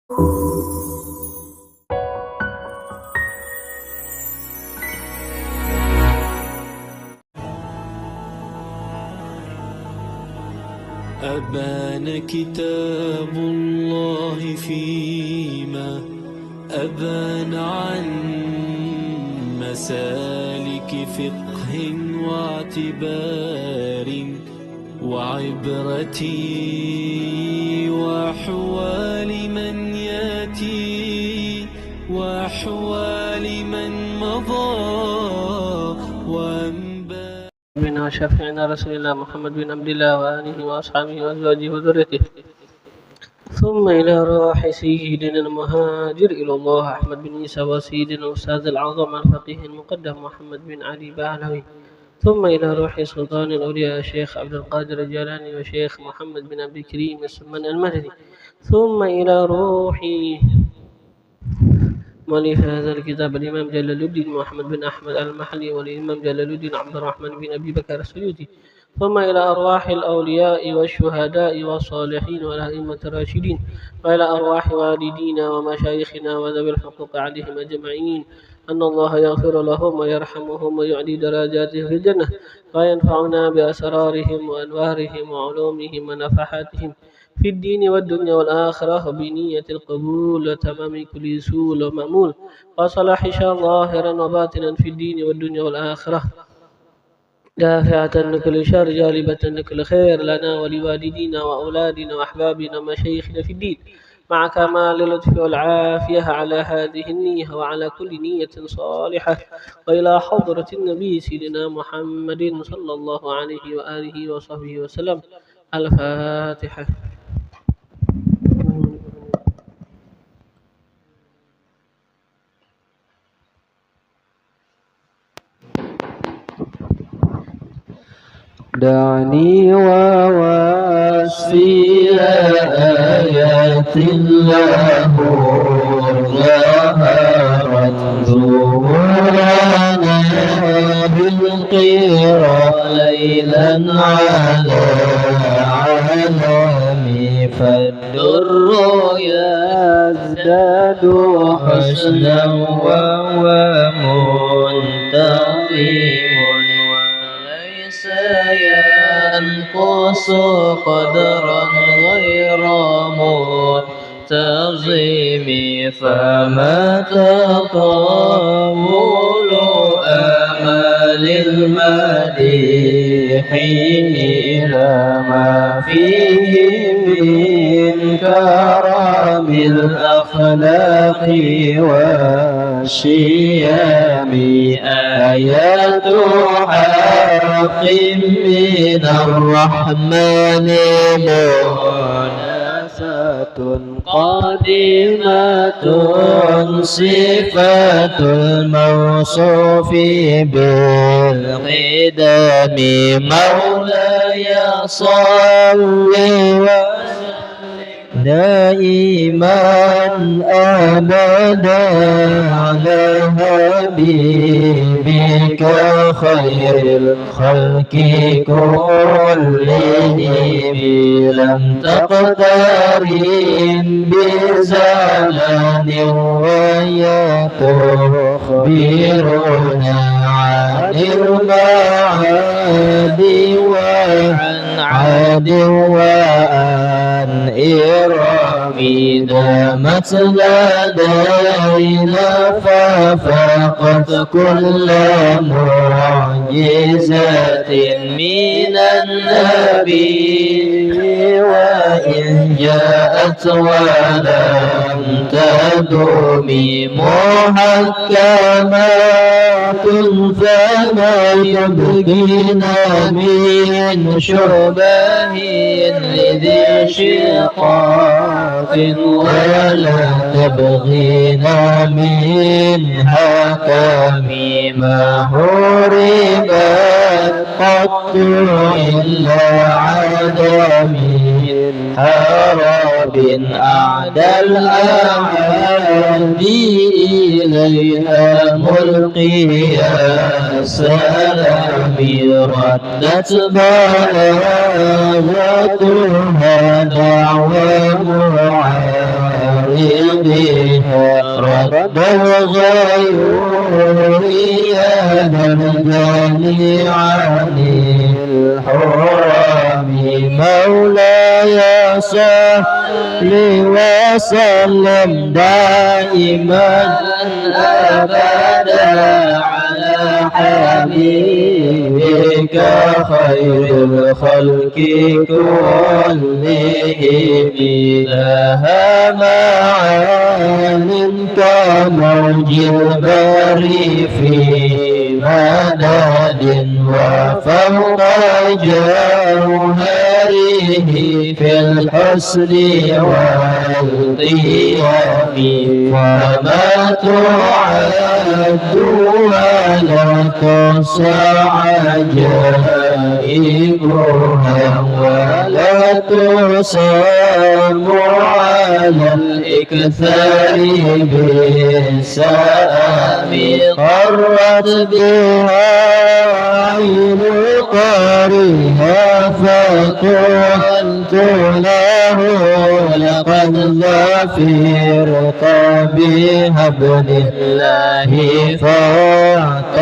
أبان كتاب الله فيما أبان عن مسالك فقه واعتبار وعبرة وأحوال من يأتي وأحوال من مضى بنا شفيعنا رسول الله محمد بن عبد الله وآله وأصحابه وأزواجه وذريته، ثم إلى روح سيدنا المهاجر إلى الله أحمد بن عيسى وسيدنا الأستاذ الأعظم الفقيه المقدم محمد بن علي بعلوي، ثم إلى روح سلطان الأولياء الشيخ عبد القادر الجيلاني وشيخ محمد بن عبد الكريم السمن المدني، ثم إلى روح مؤلف هذا الكتاب الإمام جلال الدين محمد بن أحمد المحلي والإمام جلال الدين عبد الرحمن بن أبي بكر السيوطي، ثم إلى أرواح الأولياء والشهداء والصالحين والأئمة الراشدين، وإلى أرواح والدينا ومشايخنا وذوي الحقوق عليهم أجمعين، أن الله يغفر لهم ويرحمهم ويعلي درجاتهم في الجنة وينفعنا بأسرارهم وأنوارهم وعلومهم ونفحاتهم في الدين والدنيا والآخرة بنية القبول وتمام كل سول ومأمول وصلاح شاء ظاهرا وباطنا في الدين والدنيا والآخرة، دافعة لكل شر جالبة لكل خير لنا ولوالدينا وأولادنا وأحبابنا ومشايخنا في الدين، مع كمال اللطف والعافية على هذه النية وعلى كل نية صالحة، وإلى حضرة النبي سيدنا محمد صلى الله عليه وآله وصحبه وسلم. الفاتحة. دعني ووصفي آيات الله ظهرت ظهورنا بالقرى ليلا على عالمي، فالدر يزداد حسنا وهو منتظم ينقص قدرا غير منتظم، فمتى طول آمال المديح إلى ما فيه من كرم الأخلاق والشيم، آيات حق من الرحمن مناسة قديمة، صفة الموصوف بالقدم، مولاي صل دائما أبدا على حبيبك خير الخلق كلهم، لم تقترن بزمان ويخبرنا عن المعاد وعن عاد وعن إرامي، دامت لدينا ففقت كل معجزة من النبي، وإن جاءت ولم تدوم محكمات فما يبقينا من شبه لذي شقاق، ولا تبغينا منها كميما هربت قط إلا عدمي، هرب أعدى الأعادي إليها ملقيا السلام، ردت بلاغتها دعوى معارض غيرها رد الغيور يا الجاني عن الحرام مولاي صل وسلم دائما أبدا على حبيبك خير الخلق كلهم لها معان كموج البر في مدد وفوق جوهره في الحسن والقيام وما تعد ولا تحصى عجائبها ولا تصام على الإكثار بالسلام قرت بها عين قارها فقلت له لقد ظفرت بها ابن الله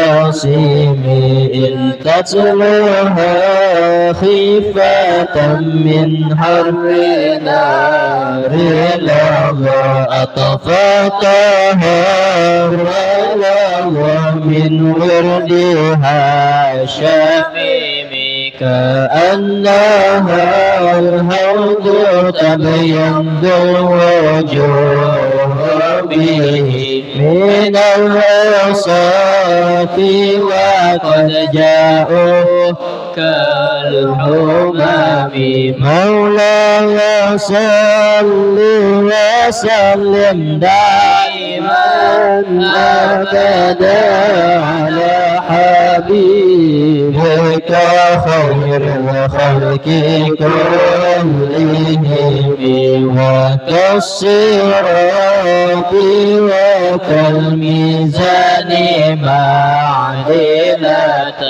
فاعتصمي إن تتلوها خيفة من حر نار لظى أطفأتها ومن وردها شميمي كأنها الهود تبيض وجوه به من العصاة وقد جاءوا كالحمام مولاي صل وسلم دائما أبدا على حبيبك خير الخلق كلهم وكالصراط وكالميزان معدلة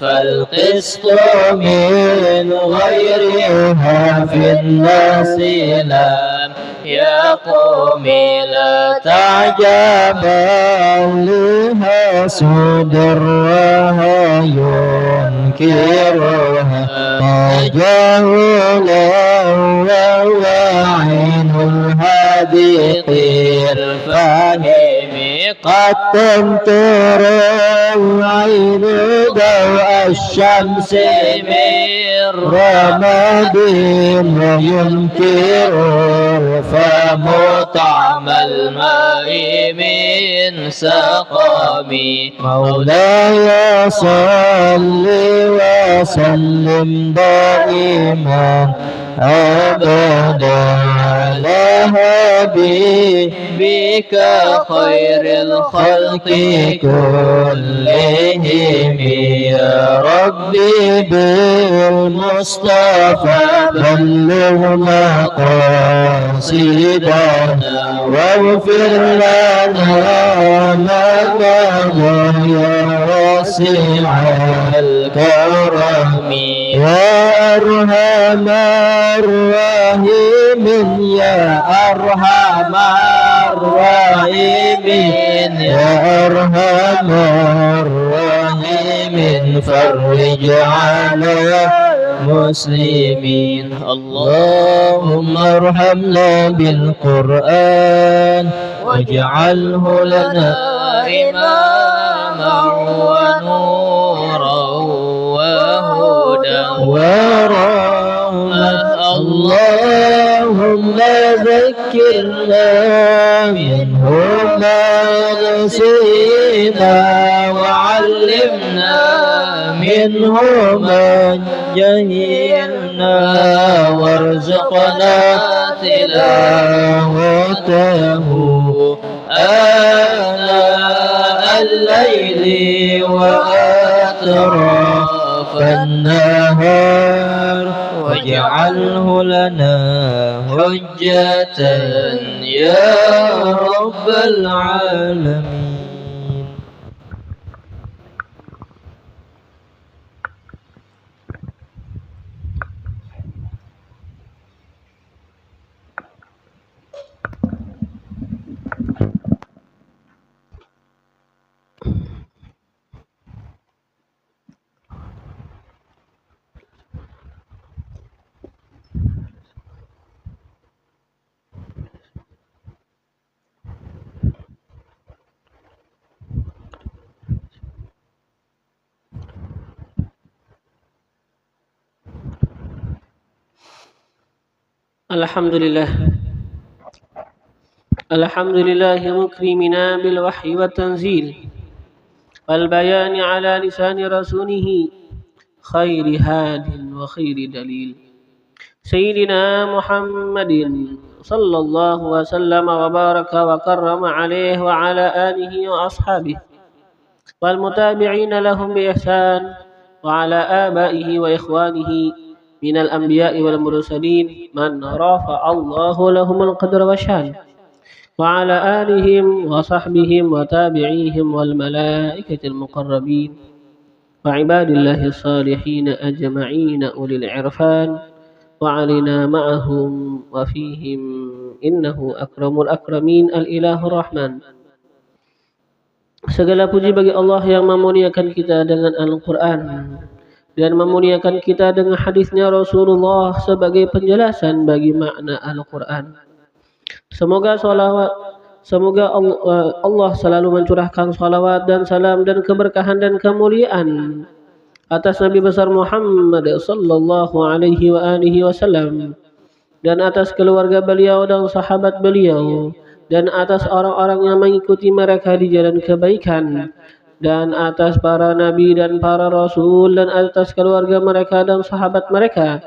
فالقسط من غيرها في الناس لا يقوم لا تعجبا لها صدرها ينكرها تجاهلا وعين الهادق الفاهم قد تمطر العين ضوء الشمس من رماد وينكر الفم طعم الماء من سقم مولاي صل وسلم دائما أبدا على حبيبك خير الخلق كلهم يا ربي بالمصطفى بلغ مقاصدنا واغفر لنا ما مضى يا واسع الكرم يا أرحم الراحمين يا أرحم الراحمين يا أرحم الراحمين فرج على المسلمين اللهم ارحمنا بالقرآن واجعله لنا إماما ونورا وهدى ورحمة اللهم ذكرنا منه ما نسينا وعلمنا منه ما جهلنا وارزقنا تلاوته آناء الليل وأطراف النهار واجعله لنا حجة يا رب العالمين. Alhamdulillah. Alhamdulillah mukrimina bil wahyi wa tanzil wal bayani ala lisani rasulih khairi hadin wa khairi dalil Sayyidina Muhammadin sallallahu wa sallam wa baraka wa karrama alaihi wa ala alihi wa ashabihi wal mutabi'ina lahum bi ihsan wa ala abaihi wa ikhwanihi minal anbiya'i wal mursalin man rafa'a Allahu lahumul qadra wa syan وعلى آلهم وصحبهم وتابعيهم والملائكة المقربين وعباد الله الصالحين أجمعين أولي العرفان وعلينا معهم وفيهم إنه أكرم الأكرمين الإله الرحمن. Segala puji bagi Allah yang memuliakan kita dengan Al-Quran dan memuliakan kita dengan hadisnya Rasulullah sebagai penjelasan bagi makna Al-Quran. Semoga Allah selalu mencurahkan salawat dan salam dan keberkahan dan kemuliaan atas Nabi besar Muhammad sallallahu alaihi wa alihi wasallam dan atas keluarga beliau dan sahabat beliau dan atas orang-orang yang mengikuti mereka di jalan kebaikan dan atas para nabi dan para rasul dan atas keluarga mereka dan sahabat mereka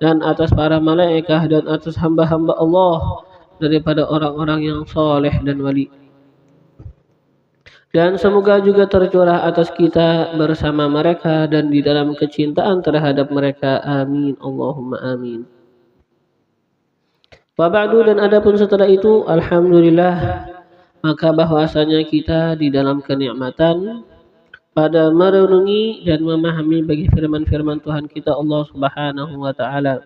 dan atas para malaikat dan atas hamba-hamba Allah daripada orang-orang yang soleh dan wali. Dan semoga juga tercurah atas kita bersama mereka dan di dalam kecintaan terhadap mereka. Amin. Allahumma amin. Wa ba'du, dan adapun setelah itu, alhamdulillah, maka bahwasanya kita di dalam kenikmatan pada merenungi dan memahami bagi firman-firman Tuhan kita Allah Subhanahu wa taala.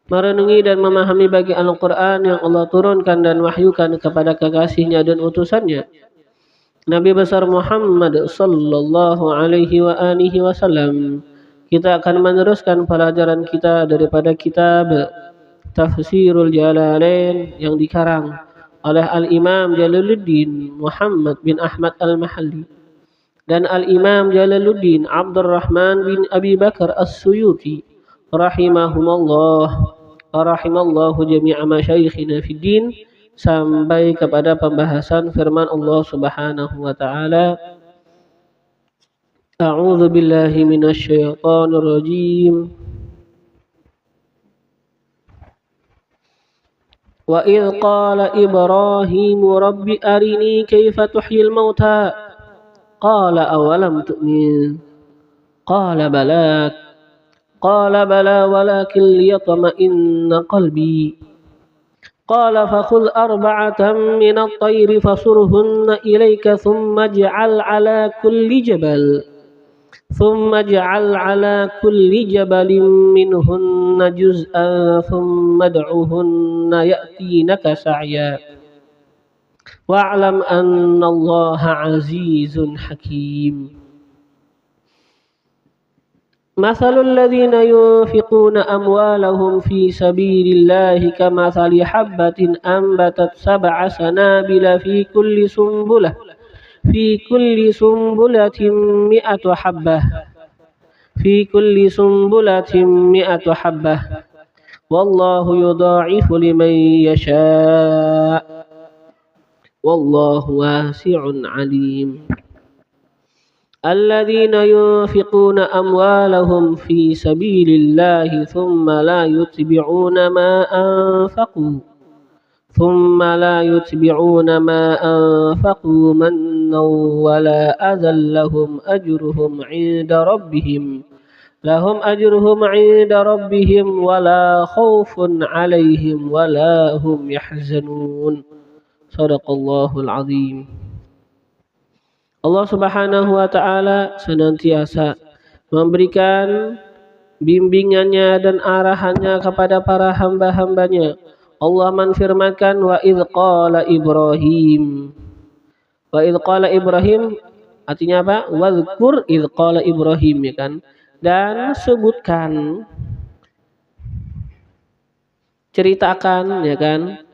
Merenungi dan memahami bagi Al-Quran yang Allah turunkan dan wahyukan kepada kekasihnya dan utusannya Nabi besar Muhammad sallallahu alaihi wa alihi wasallam. Kita akan meneruskan pelajaran kita daripada kitab Tafsirul Jalalain yang dikarang oleh Al-Imam Jalaluddin Muhammad bin Ahmad Al-Mahalli dan Al-Imam Jalaluddin Abdurrahman bin Abi Bakar As-Suyuti rahimallahu jami'a masyayikhina fid din, sampai kepada pembahasan firman Allah Subhanahu wa taala. A'udzu billahi minasyaitonir rajim. Wa idz qala Ibrahim rabbi arini kaifa tuhyil mauta qala awalam tu'min qala bala قال بلى ولكن ليطمئن قلبي قال فخذ أربعة من الطير فصرهن إليك ثم اجعل على كل جبل منهن جزءا ثم ادعهن يأتينك سعيا واعلم أن الله عزيز حكيم. مثل الذين ينفقون أموالهم في سبيل الله كمثل حبة أنبتت 7 سنابل في كل سنبلة 100 حبة والله يضاعف لمن يشاء والله واسع عليم. الذين ينفقون أموالهم في سبيل الله ثم لا يتبعون ما أنفقوا منا ولا أذى لهم أجرهم عند ربهم ولا خوف عليهم ولا هم يحزنون. صدق الله العظيم. Allah Subhanahu wa taala senantiasa memberikan bimbingannya dan arahannya kepada para hamba-hambanya. Allah menfirmankan wa idz qala Ibrahim. Wa idz qala Ibrahim artinya apa? Wadhkur idz qala Ibrahim, ya kan? Dan sebutkan, ceritakan, ya kan?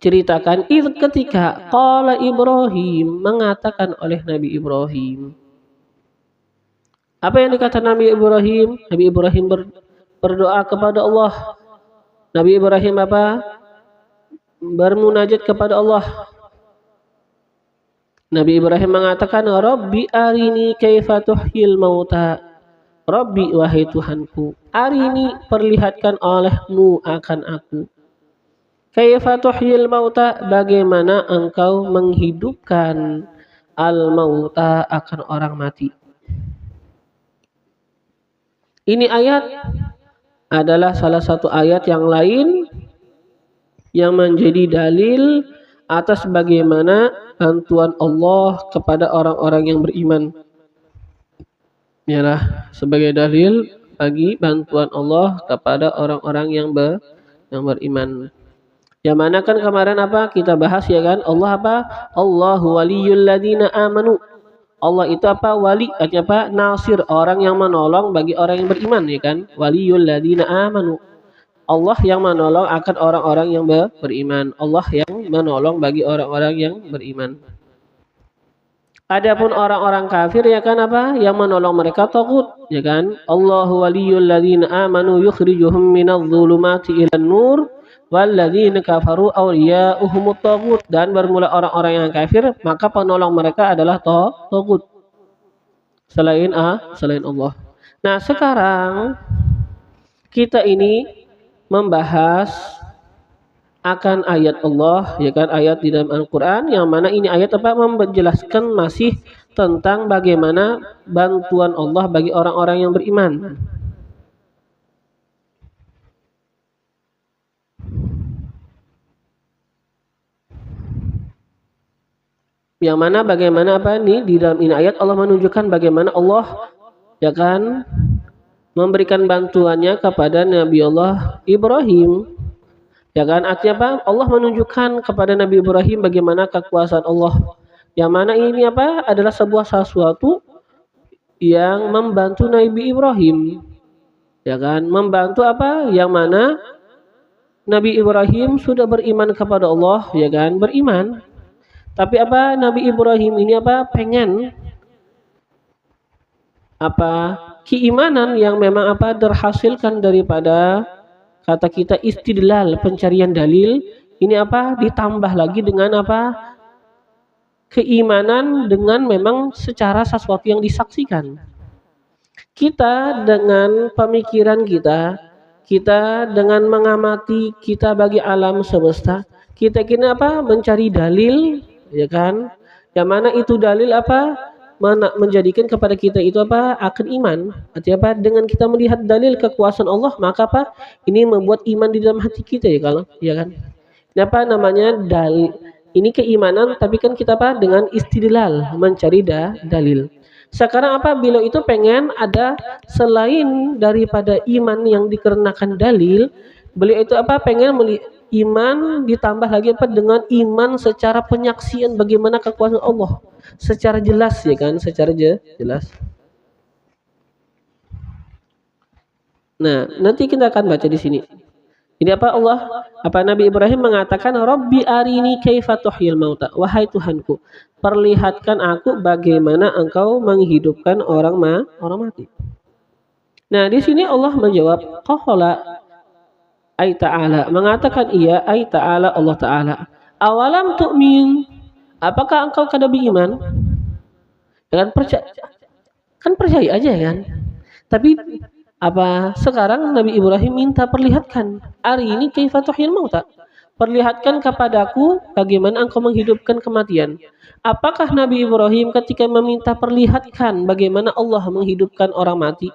Ceritakan ketika qala Ibrahim, mengatakan oleh Nabi Ibrahim. Apa yang dikatakan Nabi Ibrahim? Nabi Ibrahim berdoa kepada Allah. Nabi Ibrahim apa? Bermunajat kepada Allah. Nabi Ibrahim mengatakan, Rabbi arini kaifa tuhyil mauta. Rabbi, wahai Tuhanku, arini, perlihatkan olehmu akan aku. Kaifa tuhyil mauta, bagaimana engkau menghidupkan al-mauta, akan orang mati. Ini ayat adalah salah satu ayat yang lain yang menjadi dalil atas bagaimana bantuan Allah kepada orang-orang yang beriman. Ialah sebagai dalil bagi bantuan Allah kepada orang-orang yang beriman. Yang mana kan kemarin apa kita bahas ya kan, Allah apa? Allahu waliyul ladzina amanu. Allah itu apa? Wali, artinya apa? Nasir, orang yang menolong bagi orang yang beriman ya kan. Waliyul ladzina amanu. Allah yang menolong akan orang-orang yang beriman. Allah yang menolong bagi orang-orang yang beriman. Adapun orang-orang kafir ya kan apa? Yang menolong mereka tagut ya kan. Allahu waliyul ladzina amanu yukhrijuhum minadh dhulumati ilan nur walladzina kafaru awliya'uhumut tagut. Dan bermula orang-orang yang kafir, maka penolong mereka adalah tagut. Selain Allah. Nah, sekarang kita ini membahas akan ayat Allah ya kan, ayat di dalam Al-Qur'an yang mana ini ayat apa menjelaskan masih tentang bagaimana bantuan Allah bagi orang-orang yang beriman. Yang mana bagaimana apa nih di dalam ini ayat Allah menunjukkan bagaimana Allah ya kan memberikan bantuannya kepada Nabi Allah Ibrahim. Ya kan, artinya apa? Allah menunjukkan kepada Nabi Ibrahim bagaimana kekuasaan Allah. Yang mana ini apa? Adalah sebuah sesuatu yang membantu Nabi Ibrahim. Ya kan, membantu apa? Yang mana Nabi Ibrahim sudah beriman kepada Allah, ya kan? Beriman. Tapi apa? Nabi Ibrahim ini apa? Pengen apa? Keimanan yang memang apa? Terhasilkan daripada kata kita istidlal, pencarian dalil, ini apa? Ditambah lagi dengan apa? Keimanan dengan memang secara sesuatu yang disaksikan. Kita dengan pemikiran kita dengan mengamati kita bagi alam semesta, kita kini apa? Mencari dalil, ya kan? Yang mana itu dalil apa? Menjadikan kepada kita itu apa? Akan iman. Artinya apa? Dengan kita melihat dalil kekuasaan Allah, maka apa? Ini membuat iman di dalam hati kita ya kalau, ya kan? Apa namanya dalil? Ini keimanan, tapi kan kita apa? Dengan istidlal, mencari dalil. Sekarang apa? Bila itu pengen ada selain daripada iman yang dikarenakan dalil, beliau itu apa? Pengen iman ditambah lagi apa? Dengan iman secara penyaksian bagaimana kekuasaan Allah. Secara jelas ya kan, secara jelas. Nah, nanti kita akan baca di sini. Ini apa Allah? Apa Nabi Ibrahim mengatakan, Rabbi arini kaifa tuhyil mauta. Wahai Tuhanku, perlihatkan aku bagaimana engkau menghidupkan orang mati. Nah, di sini Allah menjawab, qala ay ta'ala, mengatakan iya ay ta'ala, Allah Ta'ala. Awalam tu'min, apakah engkau kada beriman? Kan percaya aja kan. Tapi apa sekarang Nabi Ibrahim minta perlihatkan, hari ini kaifa tuhyil mauta. Perlihatkan kepadaku bagaimana engkau menghidupkan kematian. Apakah Nabi Ibrahim ketika meminta perlihatkan bagaimana Allah menghidupkan orang mati?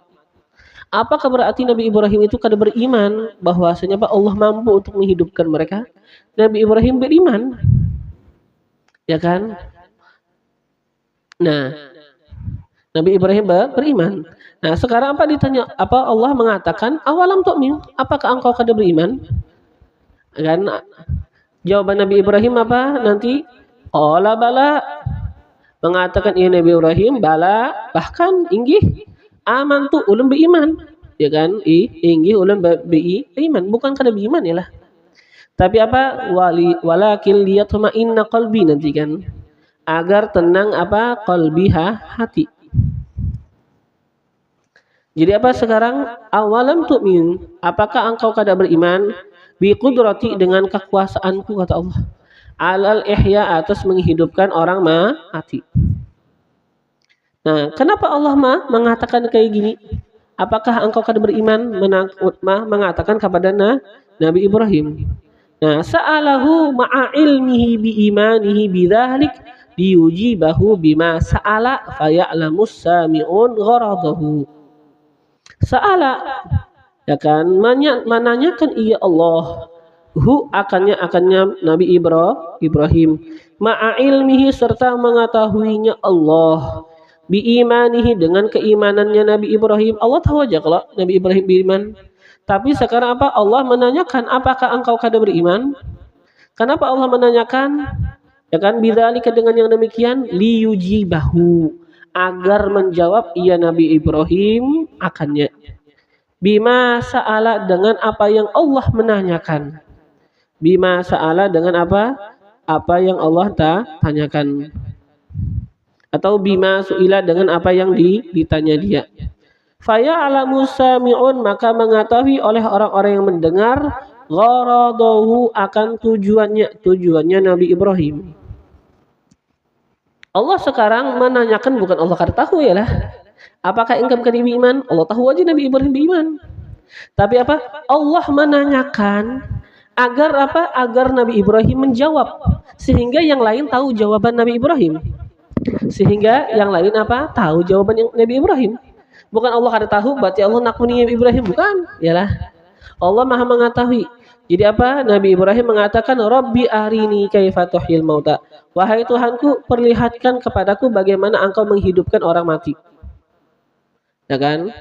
Apakah berarti Nabi Ibrahim itu kada beriman bahwasanya Allah mampu untuk menghidupkan mereka? Nabi Ibrahim beriman. Ya kan? Nah, Nabi Ibrahim beriman. Nah, sekarang apa ditanya? Apa Allah mengatakan, awalam tu'min? Apakah engkau kada beriman? Kan jawaban Nabi Ibrahim apa? Nanti qala bala. Mengatakan iya Nabi Ibrahim, bala, bahkan inggih amantu ulun beriman. Ya kan? Inggih ulun beriman, bukan kada beriman ya lah. Tapi apa? Walakin liyatma'inna qalbi, nanti kan. Agar tenang apa? Qalbi, hati. Jadi apa sekarang? Awalam tu'min, apakah engkau kada beriman? Bi qudrati, dengan kekuasaanku, kata Allah. Alal ihya, atas menghidupkan orang mati. Nah, kenapa Allah mengatakan kayak gini? Apakah engkau kada beriman? Mengatakan kepada Nabi Ibrahim. Nah, sa'alahu ma'a ilmihi bi imanihi bidzalik liyujibahu bima sa'ala faya'lamus sami'un gharadahu. Sa'ala, ya kan, menanyakan ia Allah akannya Nabi Ibrahim ma'a ilmihi, serta mengetahuinya Allah, bi imanihi, dengan keimanannya Nabi Ibrahim. Allah tahu aja kalau Nabi Ibrahim beriman. Tapi sekarang apa? Allah menanyakan, apakah engkau kada beriman? Kenapa Allah menanyakan? Ya kan, bidzalika, dengan yang demikian, liyujibahu, agar menjawab ia Nabi Ibrahim akannya. Bima sa'ala, dengan apa yang Allah menanyakan. Bima sa'ala, dengan apa? Apa yang Allah tanyakan. Atau bima su'ila, dengan apa yang ditanya dia. Faya alamu sami'un, maka mengetahui oleh orang-orang yang mendengar, gharadahu, akan tujuannya Nabi Ibrahim. Allah sekarang menanyakan, bukan Allah kada tahu ya lah. Apakah engkau kada beriman? Allah tahu aja Nabi Ibrahim beriman. Tapi apa? Allah menanyakan agar apa? Agar Nabi Ibrahim menjawab, sehingga yang lain tahu jawaban Nabi Ibrahim. Sehingga yang lain apa? Tahu jawaban yang Nabi Ibrahim. Bukan Allah kada tahu berarti Allah nakuni Nabi Ibrahim, bukan. Yalah. Allah Maha mengetahui. Jadi apa? Nabi Ibrahim mengatakan, Rabbi arini kaifa tuhyil mauta. Wahai Tuhanku, perlihatkan kepadaku bagaimana engkau menghidupkan orang mati. Ya kan?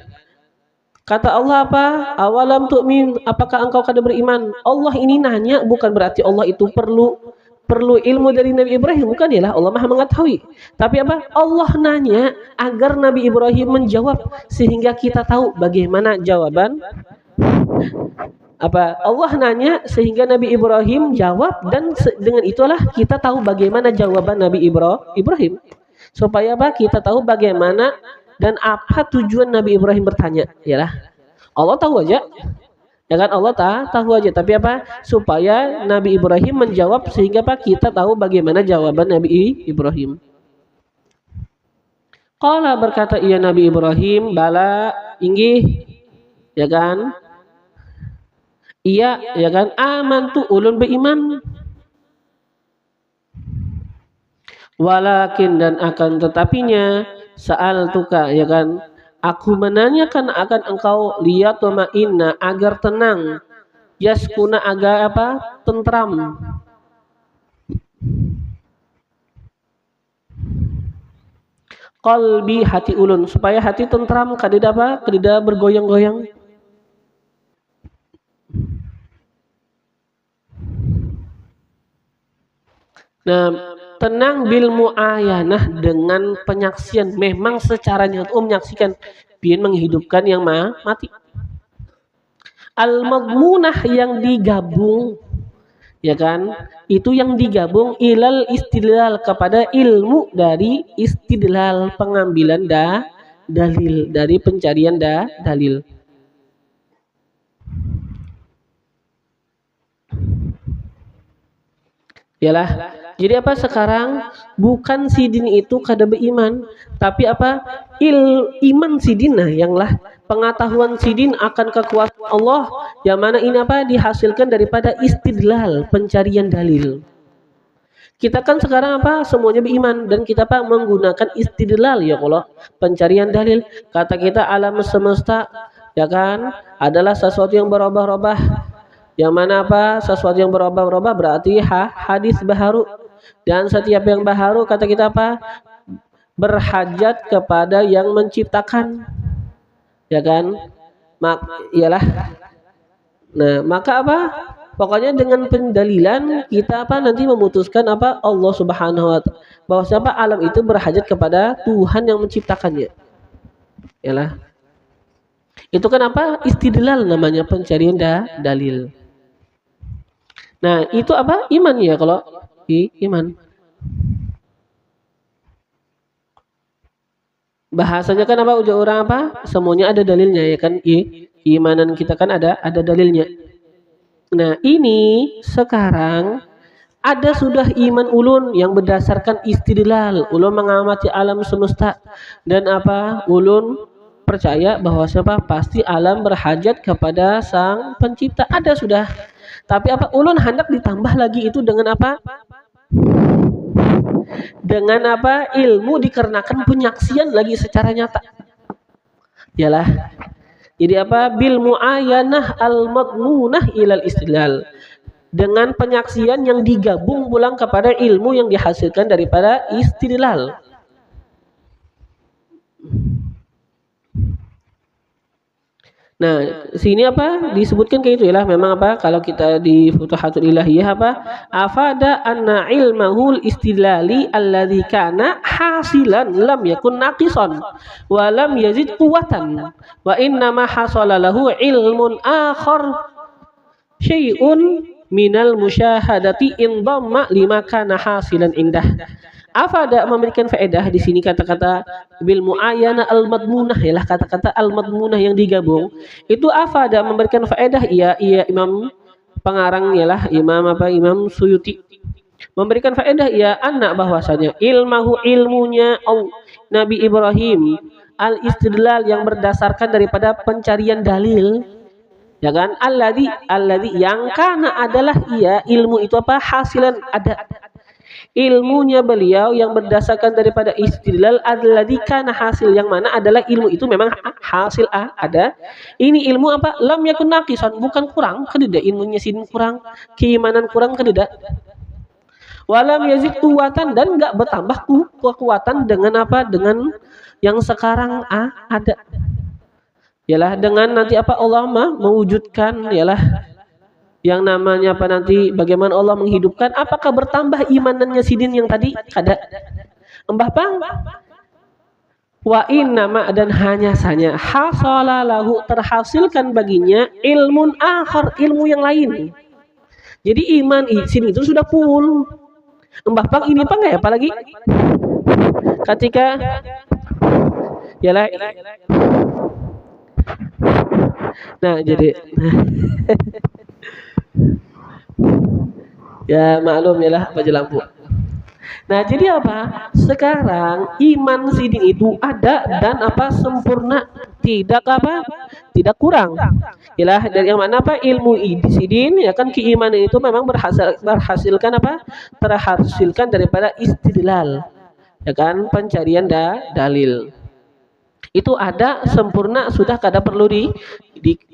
Kata Allah apa? Awalam tu'min, apakah engkau kada beriman? Allah ini nanya, bukan berarti Allah itu perlu ilmu dari Nabi Ibrahim, bukan ya lah. Allah Maha mengetahui. Tapi apa? Allah nanya agar Nabi Ibrahim menjawab, sehingga kita tahu bagaimana jawaban. Apa? Allah nanya sehingga Nabi Ibrahim jawab, dan dengan itulah kita tahu bagaimana jawaban Nabi Ibrahim. Supaya apa? Kita tahu bagaimana dan apa tujuan Nabi Ibrahim bertanya. Yalah. Allah tahu aja. Ya kan, Allah tahu aja, tapi apa? Supaya Nabi Ibrahim menjawab, sehingga apa? Kita tahu bagaimana jawaban Nabi Ibrahim. Qala, berkata ia Nabi Ibrahim, bala, inggih, ya kan? Iya, ya kan? Amantu, ulun beriman. Walakin, dan akan tetapinya, sa'altuka, ya kan? Aku menanyakan akan engkau, liyatma'inna, agar tenang, yaskuna, agar apa? Tentram. Qalbi, hati ulun, supaya hati tentram, kadida apa? Kadida bergoyang-goyang. Nah, tenang bil muayanah, dengan penyaksian. Memang secara nyata menyaksikan, biar menghidupkan yang mati. Al madmunah, yang digabung, ya kan? Itu yang digabung ilal istidlal, kepada ilmu dari istidlal, pengambilan dalil, dari pencarian dalil. Yalah. Jadi apa sekarang? Bukan sidin itu kada beriman, tapi apa? Iman sidina, yanglah pengetahuan sidin akan kekuasaan Allah, yang mana ini apa? Dihasilkan daripada istidlal, pencarian dalil. Kita kan sekarang apa? Semuanya beriman, dan kita apa? Menggunakan istidlal, ya kalau pencarian dalil. Kata kita alam semesta, ya kan, adalah sesuatu yang berubah-ubah. Yang mana apa? Sesuatu yang berubah-ubah berarti hadis baharu. Dan setiap yang baharu, kata kita apa? Berhajat kepada yang menciptakan. Ya kan? Iyalah. Nah, maka apa? Pokoknya dengan pendalilan kita apa? Nanti memutuskan apa? Allah Subhanahu wa ta'ala. Bahwa siapa alam itu berhajat kepada Tuhan yang menciptakannya. Iyalah. Itu kan apa? Istidlal namanya, pencarian dalil. Nah, itu apa? Iman ya, kalau iman. bahasanya kan apa, ujar orang apa, semuanya ada dalilnya ya kan. Imanan kita kan ada dalilnya. Nah ini sekarang ada sudah iman ulun yang berdasarkan istidlal. Ulun mengamati alam semesta dan apa, ulun percaya bahwa siapa, pasti alam berhajat kepada sang pencipta. Ada sudah. Tapi apa, ulun hendak ditambah lagi itu dengan apa? Dengan apa? Ilmu dikarenakan penyaksian lagi secara nyata. Yalah. Jadi apa? Bil muayyanah al-madmunah ilal istidlal. Dengan penyaksian yang digabung pulang kepada ilmu yang dihasilkan daripada istidlal. Nah, sini apa disebutkan kayak itu ya lah. Memang apa, kalau kita di Futuhatul Ilahiyah apa, afada anna ilmahul istidlali alladzi kana hasilan lam yakun naqisan wa lam yazid quwwatan wa inna ma hasala lahu ilmun akhar syai'un minal musyahadati indamma lima kana hasilan indah. Afada memberikan faedah di sini kata-kata bil muayyana al madmunah, ialah kata-kata al madmunah yang digabung. Itu afada memberikan faedah, iya Imam pengarang ialah Imam Suyuti memberikan faedah ya anak bahwasanya ilmunya Nabi Ibrahim al istidlal yang berdasarkan daripada pencarian dalil, ya kan, alladzi yang kana adalah ia ilmu itu apa, hasilan ada. Ilmunya beliau yang berdasarkan daripada istidlal alladzi kana hasil, yang mana adalah ilmu itu memang hasil ada. Ini ilmu apa, lam yakun naqisan, bukan kurang, kededa ilmunya sin kurang, keimanan kurang kededa. Walam yazid kuwatan, dan enggak bertambah kekuatan dengan apa, dengan yang sekarang ada. Yalah dengan nanti apa Allah mewujudkan, yalah yang namanya apa nanti bagaimana Allah menghidupkan, apakah bertambah imanannya sidin yang tadi kada embah pang wa innama, dan hanya saja hasala lahu terhasilkan baginya ilmun akhar, ilmu yang lain. Jadi iman sini itu sudah full. Embah pang ini pang ya apalagi ketika yalah. Nah jadi ya maklum ya lah baju lampu. Nah jadi apa, sekarang iman sidin itu ada dan apa sempurna, tidak apa, tidak kurang. Ialah dari yang mana apa, ilmu sidin ya kan, keimanan itu memang berhasilkan apa, terhasilkan daripada istidlal, ya kan, pencarian dalil. Itu ada sempurna, sudah kada perlu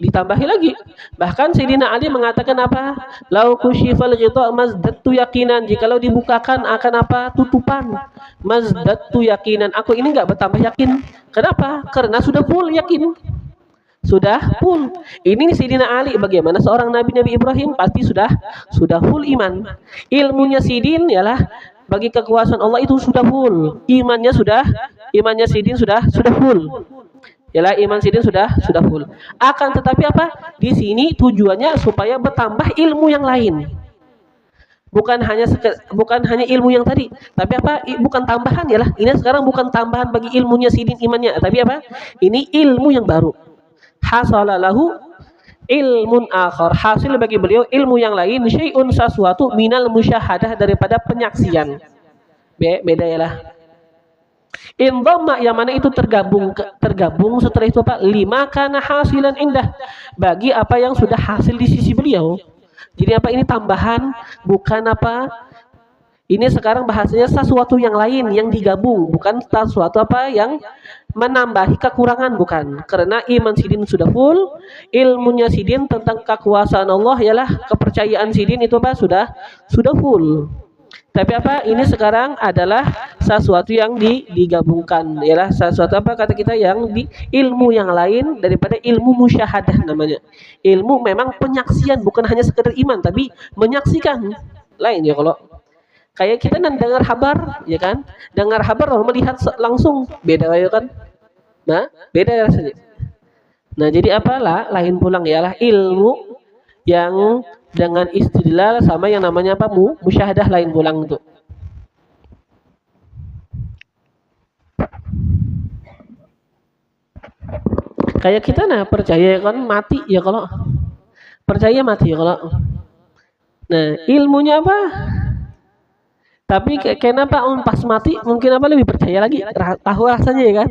ditambahi lagi. Bahkan Sayyidina Ali mengatakan apa, lau kusyifal ghita mazdatu yaqinan, jikalau dibukakan akan apa, tutupan, mazdatu yaqinan, aku ini enggak bertambah yakin. Kenapa? Karena sudah full yakin, sudah full. Ini Sayyidina Ali, bagaimana seorang Nabi Ibrahim pasti sudah full iman. Ilmunya sidin ialah bagi kekuasaan Allah itu sudah full, imannya sidin sudah full. Yalah iman sidin sudah full. Akan tetapi apa? Di sini tujuannya supaya bertambah ilmu yang lain. Bukan hanya ilmu yang tadi, tapi apa? Bukan tambahan yalah. Ini sekarang bukan tambahan bagi ilmunya sidin imannya, tapi apa? Ini ilmu yang baru. Hasalalahu ilmun akhar, hasil bagi beliau ilmu yang lain, syai'un sesuatu minal musyahadah daripada penyaksian. Beda yalah. Indhamma yang mana itu tergabung setelah itu apa, lima kana hasilan indah, bagi apa yang sudah hasil di sisi beliau. Jadi apa, ini tambahan, bukan apa, ini sekarang bahasanya sesuatu yang lain yang digabung, bukan sesuatu apa yang menambahi kekurangan, bukan. Karena iman sidin sudah full, ilmunya sidin tentang kekuasaan Allah ialah kepercayaan sidin itu apa, sudah full. Tapi apa, ini sekarang adalah sesuatu yang digabungkan, ialah sesuatu apa kata kita yang di ilmu yang lain daripada ilmu musyahadah namanya. Ilmu memang penyaksian, bukan hanya sekedar iman tapi menyaksikan. Lain ya, kalau kayak kita dengar kabar ya kan, dengar kabar lalu melihat langsung, beda ya kan. Nah, beda rasanya. Nah, jadi apalah lain pulang ialah ilmu yang dengan istidlal sama yang namanya apa, musyahadah, lain pulang itu. Kayak kita percaya kan mati ya kalau percaya mati ya kalau. Nah, ilmunya apa? Tapi kenapa pas mati mungkin apa lebih percaya lagi? Tahu rasanya ya kan?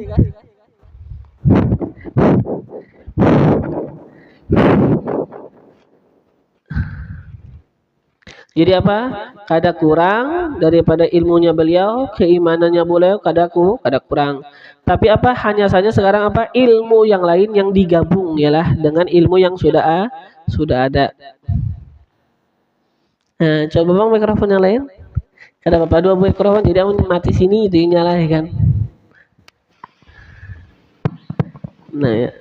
Jadi apa? Kada kurang daripada ilmunya beliau, keimanannya beliau kada kurang. Tapi apa? Hanya saja sekarang apa? Ilmu yang lain yang digabung ialah dengan ilmu yang sudah ada. Nah, coba bang mikrofon yang lain. Kada apa-apa dua mikrofon jadi aku mati sini itu nyala ya kan. Nah ya.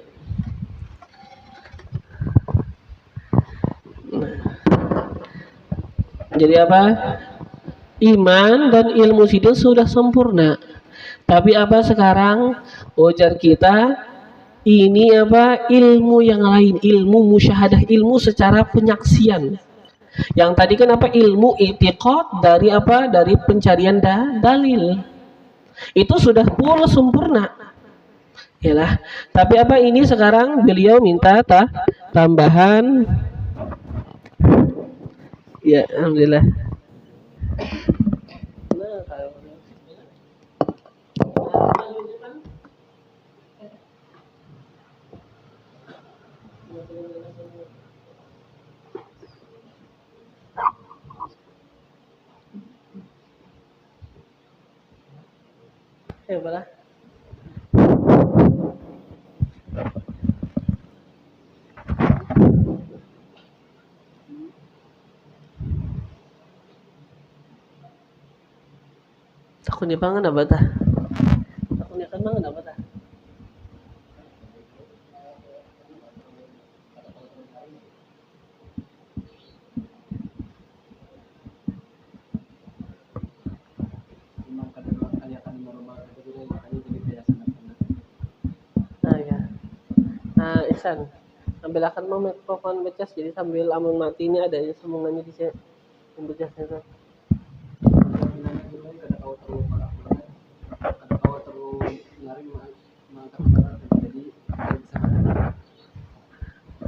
Jadi apa? Iman dan ilmu sidin sudah sempurna. Tapi apa sekarang ujar kita ini apa? Ilmu yang lain, ilmu musyahadah, ilmu secara penyaksian. Yang tadi kan apa? Ilmu i'tiqad dari apa? Dari pencarian dalil. Itu sudah full sempurna. Yalah. Tapi apa ini sekarang beliau minta tambahan. Ya, alhamdulillah. Balah. Takutnya pangan apa tah? Takutnya kan pangan apa tah? Ihsan, ambil akan mau mikrofon becas jadi sambil amun mati ini ada sambungannya di sini yang becasnya tuh.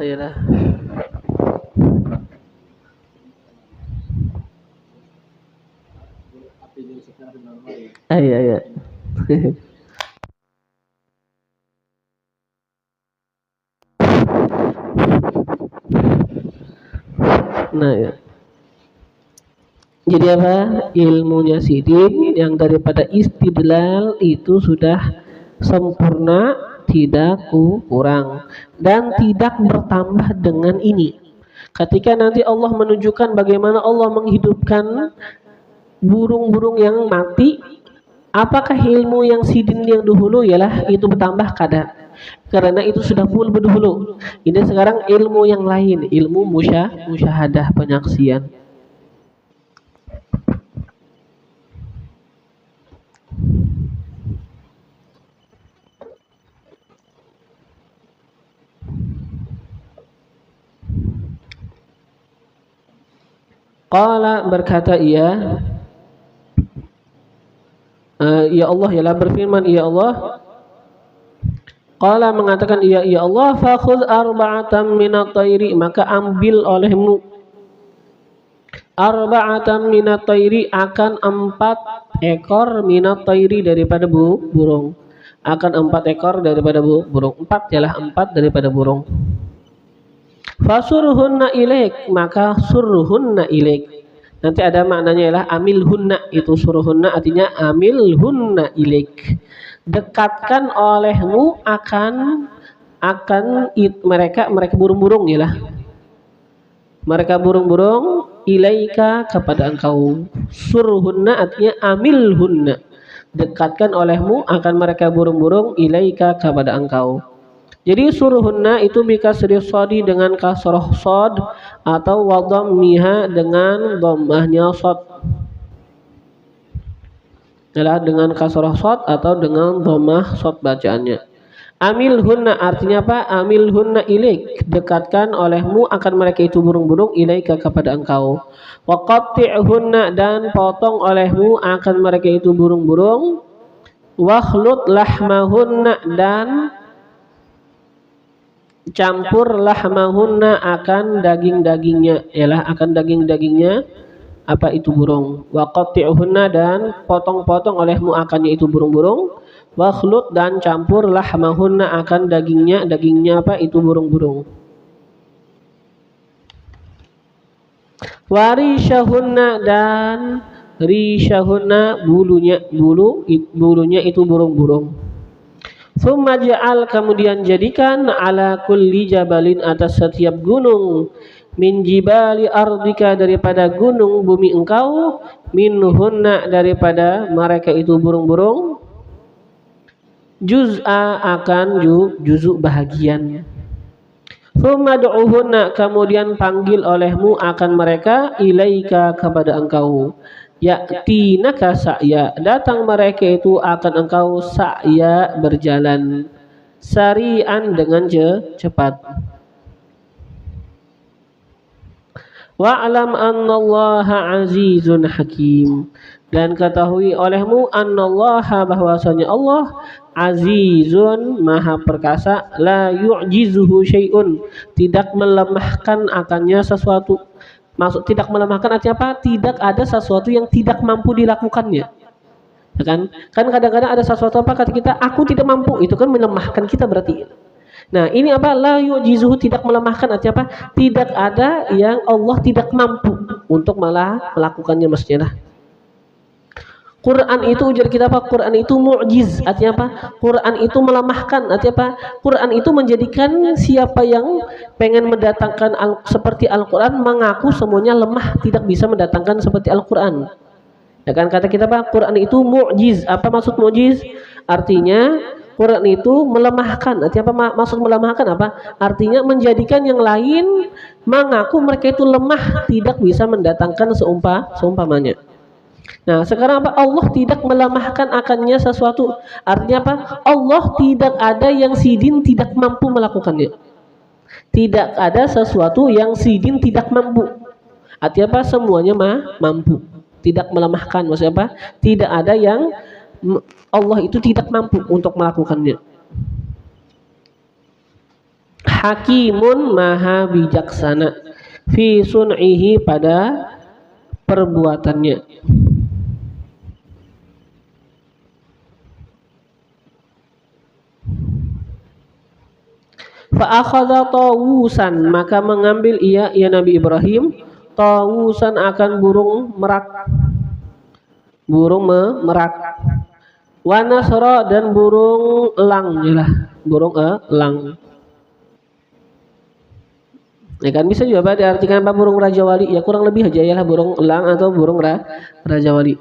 Ayolah. Iya. Nah ya. Jadi apa? Ilmunya sidin yang daripada istidlal itu sudah sempurna, tidak kurang dan tidak bertambah dengan ini. Ketika nanti Allah menunjukkan bagaimana Allah menghidupkan burung-burung yang mati, apakah ilmu yang sidin yang dahulu ialah itu bertambah kada? Karena itu sudah full berdahulu. Ini sekarang ilmu yang lain, ilmu musyahadah penyaksian. Qala berkata ia, ya Allah ialah berfirman ya Allah. Qala mengatakan ya Allah, fakhudh arba'atan minat tayri, maka ambil olehmu arba'atan minat tayri, akan 4 ekor minat tayri daripada burung. Akan 4 ekor daripada burung. 4 ialah 4 daripada burung. Fasurhunna ilaik, maka surhunna ilaik. Nanti ada maknanya ialah amilhunna, itu surhunna artinya amilhunna ilaik. Dekatkan olehmu akan mereka burung-burung ialah. Mereka burung-burung ilaika kepada engkau. Surhunna artinya amilhunna. Dekatkan olehmu akan mereka burung-burung ilaika kepada engkau. Jadi suruhunna itu bikasri shadi dengan kasroh shad atau wadhammiha dengan dhammahnya shad. Adalah dengan kasroh shad atau dengan dhammah shad bacaannya. Amilhunna artinya apa? Amilhunna ilaik, dekatkan olehmu akan mereka itu burung-burung ilaika kepada engkau. Wa qatti'hunna, dan potong olehmu akan mereka itu burung-burung. Wa khlut lahmahunna, dan campur lahmahunna akan daging-dagingnya, ialah akan daging-dagingnya apa itu burung. Wa qatti'hunna dan potong-potong olehmu akannya itu burung-burung. Wa khlut dan campur lahmahunna akan dagingnya apa itu burung-burung. Wa rishahunna dan rishahunna bulunya itu burung-burung. Tsumma ja'al kemudian jadikan ala kulli jabalin atas setiap gunung min jibali ardika daripada gunung bumi engkau minhunna daripada mereka itu burung-burung juz'a akan juzuk bahagian. Tsumma du'uhunna kemudian panggil olehmu akan mereka ilaika kepada engkau. Ya'tinaka sa'ya datang mereka itu akan engkau sa'ya berjalan sari'an dengan cepat. Wa'lam annallaha azizun hakim dan ketahui olehmu annallaha bahwasanya Allah azizun maha perkasa la yu'jizuhu syai'un tidak melemahkan akannya sesuatu. Maksud tidak melemahkan artinya apa? Tidak ada sesuatu yang tidak mampu dilakukannya. Ya kan? Kan kadang-kadang ada sesuatu apa kata kita aku tidak mampu, itu kan melemahkan kita berarti. Nah, ini apa? La yu'jizuhu tidak melemahkan artinya apa? Tidak ada yang Allah tidak mampu untuk malah melakukannya mestinya. Quran itu ujar kita apa? Quran itu mu'jiz, artinya apa? Quran itu melemahkan, artinya apa? Quran itu menjadikan siapa yang pengen mendatangkan seperti Al-Quran mengaku semuanya lemah, tidak bisa mendatangkan seperti Al-Quran. Ya kan kata kita apa? Quran itu mu'jiz. Apa maksud mu'jiz? Artinya Quran itu melemahkan. Artinya apa? Maksud melemahkan apa? Artinya menjadikan yang lain mengaku mereka itu lemah, tidak bisa mendatangkan seumpamanya. Nah sekarang apa? Allah tidak melemahkan akannya sesuatu. Artinya apa? Allah tidak ada yang sidin tidak mampu melakukannya. Tidak ada sesuatu yang sidin tidak mampu. Artinya apa? Semuanya mampu. Tidak melemahkan. Maksudnya apa? Tidak ada yang Allah itu tidak mampu untuk melakukannya. Hakimun maha bijaksana fi sun'ihi pada perbuatannya. Fa'akhadha tawusan maka mengambil ia Nabi Ibrahim tawusan akan burung merak wa nasra dan burung elang burung elang. Ya kan bisa juga Pak diartikan apa burung Raja Wali ya kurang lebih aja ialah burung elang atau burung Raja Wali.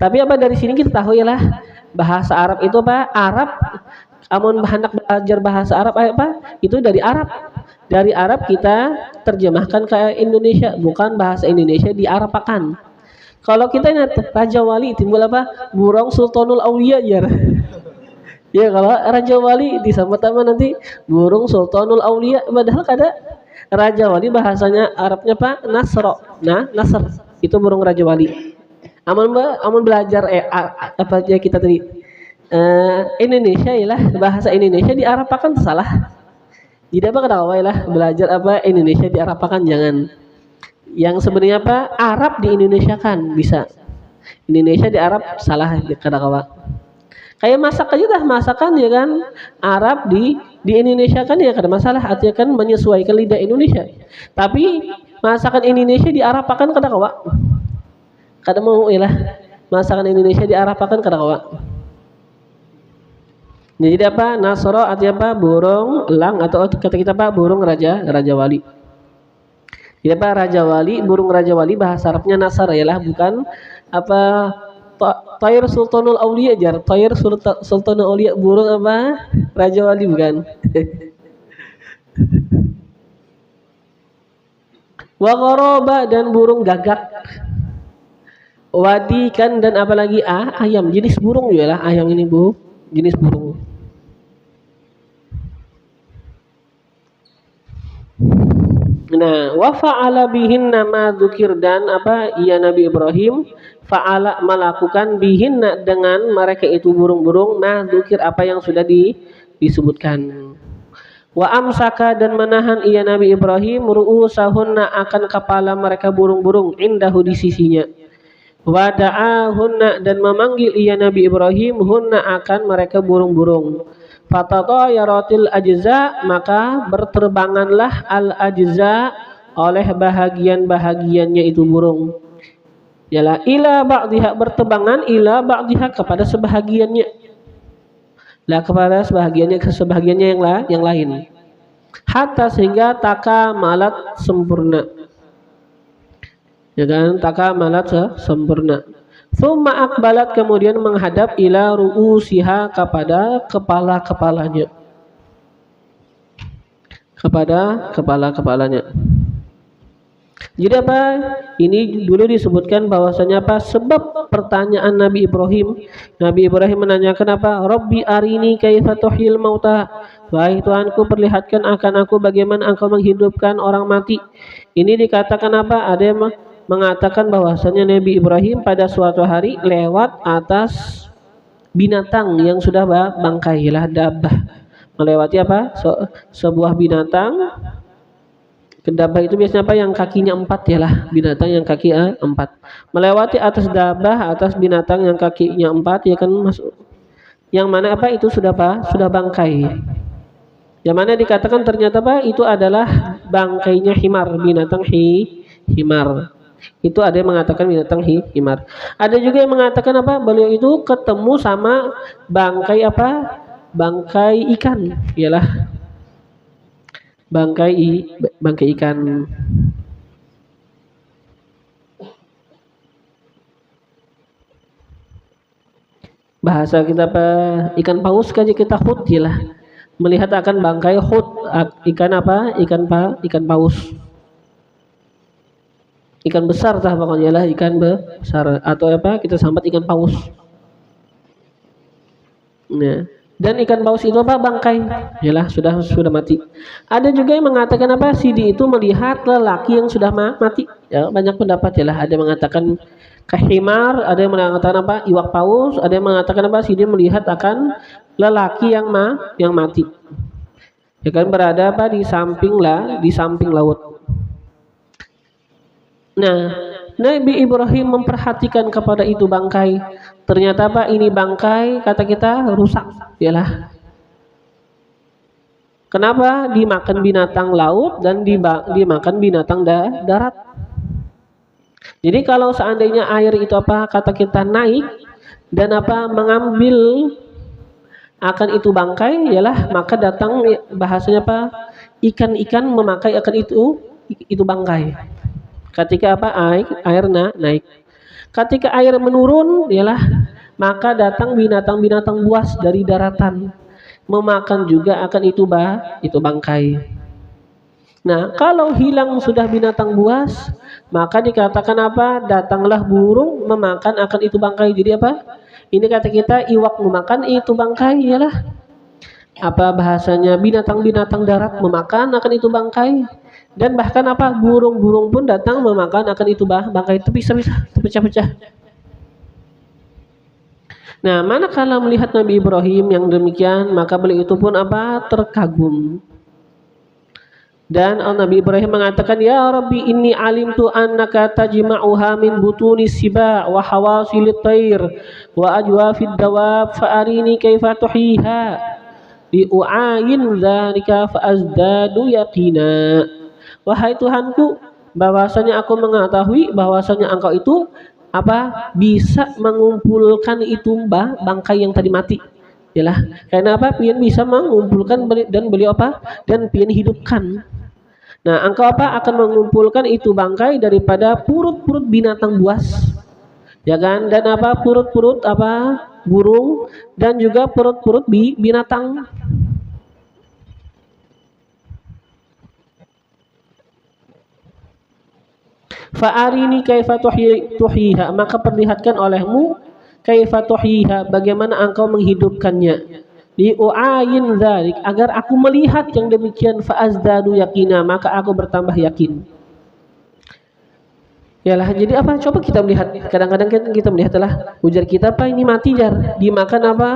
Tapi apa dari sini kita tahu ialah bahasa Arab itu apa Arab amun hendak belajar bahasa Arab apa itu dari Arab. Dari Arab kita terjemahkan ke Indonesia, bukan bahasa Indonesia diarapakan. Kalau kita ingat Raja Wali timbul apa? Burung Sultanul Aulia ya. Ya kalau Raja Wali disambut apa nanti burung Sultanul Aulia padahal kada Raja Wali bahasanya Arabnya Pak Nasro. Nah, Nasr itu burung Raja Wali. Amun belajar apa aja kita tadi Indonesia ialah bahasa Indonesia diarapakan salah. Tidak apa kenapa ialah belajar apa Indonesia diarapakan jangan. Yang sebenarnya apa Arab di Indonesia kan bisa. Indonesia di Arab salah kadang-kadang. Kayak masak aja dah masakan ya kan Arab di Indonesia kan ya kada masalah artinya kan menyesuaikan lidah Indonesia. Tapi masakan Indonesia diarapakan kadang-kadang. Kada mau ialah masakan Indonesia diarapakan kadang-kadang. Jadi apa? Nasro artinya apa? Burung elang atau kata kita apa? Burung Raja Wali. Jadi apa? Raja Wali, burung Raja Wali bahasa Arabnya Nasr ialah bukan apa Tayr Sultanul Aulia jar. Tayr Sultanul Aulia burung apa? Raja Wali bukan. Wa ghoraba dan burung gagak. Wadikan dan apalagi ayam jenis burung juga lah ayam ini Bu. Jenis burung. Nah, wa fa'ala bihinna ma dzukir dan apa ia Nabi Ibrahim fa'ala melakukan bihinna dengan mereka itu burung-burung ma dzukir apa yang sudah disebutkan. Wa amsaka dan menahan ia Nabi Ibrahim ru'usahunna akan kepala mereka burung-burung indahu di sisinya. Wa da'ahunna dan memanggil ia Nabi Ibrahim hunna akan mereka burung-burung. Fatatayaratil ajza maka berterbanganlah al ajza oleh bahagian-bahagiannya itu burung. Yalah ila ba'dihha berterbangan ila ba'dihha kepada sebahagiannya. Lah kepada sebahagiannya yang lain. Hatta sehingga takamalat sempurna. Ya kan, takamalat sempurna. Tsumma aqbalat kemudian menghadap ila ru'usiha kepada kepala-kepalanya. Kepada kepala-kepalanya. Jadi apa? Ini dulu disebutkan bahwasanya apa? Sebab pertanyaan Nabi Ibrahim. Nabi Ibrahim menanyakan apa? Rabbi arini kaifa tuhyil mauta. Wahai Tuhanku, perlihatkan akan aku bagaimana engkau menghidupkan orang mati. Ini dikatakan apa? Ada yang mengatakan bahwasanya Nabi Ibrahim pada suatu hari lewat atas binatang yang sudah bangkai lah dabbah. Melewati apa? Sebuah binatang. Dabah itu biasanya apa? Yang kakinya 4 ya lah, binatang yang kaki 4. Melewati atas dabah, atas binatang yang kakinya 4 ya kan masuk. Yang mana apa? Itu sudah apa? Sudah bangkai. Yang mana dikatakan ternyata apa? Itu adalah bangkainya himar, binatang himar. Itu ada yang mengatakan binatang himar. Ada juga yang mengatakan apa? Beliau itu ketemu sama bangkai apa? Bangkai ikan, ialah bangkai ikan. Bahasa kita apa? Ikan paus kaji kita hut lah. Melihat akan bangkai hut ikan apa? Ikan paus. Ikan besar tah pokoknya lah ikan besar atau apa? Kita sambat ikan paus. Nah. Dan ikan paus itu apa? Bangkai. Yalah sudah mati. Ada juga yang mengatakan apa? Sidi itu melihat lelaki yang sudah mati. Ya, banyak pendapat yalah. Ada yang mengatakan kahimar, ada yang mengatakan apa? Iwak paus, ada yang mengatakan apa? Sidi melihat akan lelaki yang mati. Ya kan berada apa? Di samping laut. Nah, Nabi Ibrahim memperhatikan kepada itu bangkai. Ternyata apa? Ini bangkai kata kita rusak. Yalah. Kenapa? Dimakan binatang laut dan dimakan binatang darat. Jadi kalau seandainya air itu apa? Kata kita naik dan apa? Mengambil akan itu bangkai, yalah maka datang bahasanya apa? Ikan-ikan memakai akan itu bangkai. Ketika apa? Air naik. Ketika air menurun, yalah maka datang binatang-binatang buas dari daratan memakan juga akan itu bangkai. Nah, kalau hilang sudah binatang buas, maka dikatakan apa? Datanglah burung memakan akan itu bangkai. Jadi apa? Ini kata kita iwak memakan itu bangkai, yalah. Apa bahasanya? Binatang-binatang darat memakan akan itu bangkai. Dan bahkan apa? Burung-burung pun datang memakan akan itu bangkai. Terpecah-pecah. Nah, manakala melihat Nabi Ibrahim yang demikian, maka beliau itu pun apa? Terkagum. Dan Nabi Ibrahim mengatakan, Ya Rabbi inni alimtu annaka tajma'uha min butuni siba wa hawasilit tayr wa ajwafid dawab fa'arini kaifa tuhiha li'u'ayin dzalika fa'azdadu yaqina. Wahai Tuhanku, bahwasanya aku mengetahui bahwasanya engkau itu apa? Bisa mengumpulkan itu bangkai yang tadi mati. Yalah, karena apa? Pian bisa mengumpulkan dan beliau apa? Dan pian hidupkan. Nah, engkau apa? Akan mengumpulkan itu bangkai daripada purut-purut binatang buas. Ya kan? Dan apa? Purut-purut apa? Burung dan juga purut-purut binatang. Fa'arini kaifa tuhyiha, maka perlihatkan olehmu kaifa tuhyiha, bagaimana engkau menghidupkannya. Li'u'ayin dzalik, agar aku melihat yang demikian, fa'azdadu yaqina, maka aku bertambah yakin. Yalah, jadi apa? Coba kita melihat, kadang-kadang kita melihat adalah ujar kita apa? Ini mati jar, dimakan apa?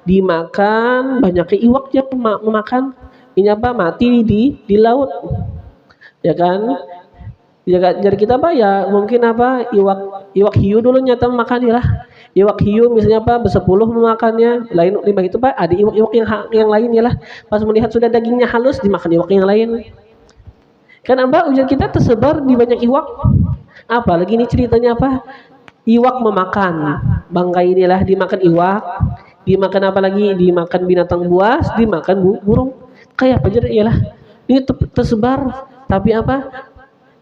Dimakan banyak iwak yang memakan. ini apa mati di laut, ya kan? Ya, jadi kita apa ya mungkin apa iwak hiu dulu nyata makan lah. Iwak hiu misalnya apa bersepuluh memakannya, lain lima itu pak ada iwak yang lain ya lah. Pas melihat sudah dagingnya halus dimakan iwak yang lain. Kan apa ujar kita tersebar di banyak iwak. Apalagi ini ceritanya apa? Iwak memakan bangkai inilah dimakan iwak, dimakan apa lagi? Dimakan binatang buas, dimakan burung. Kayak apa jadi ialah ini tersebar tapi apa?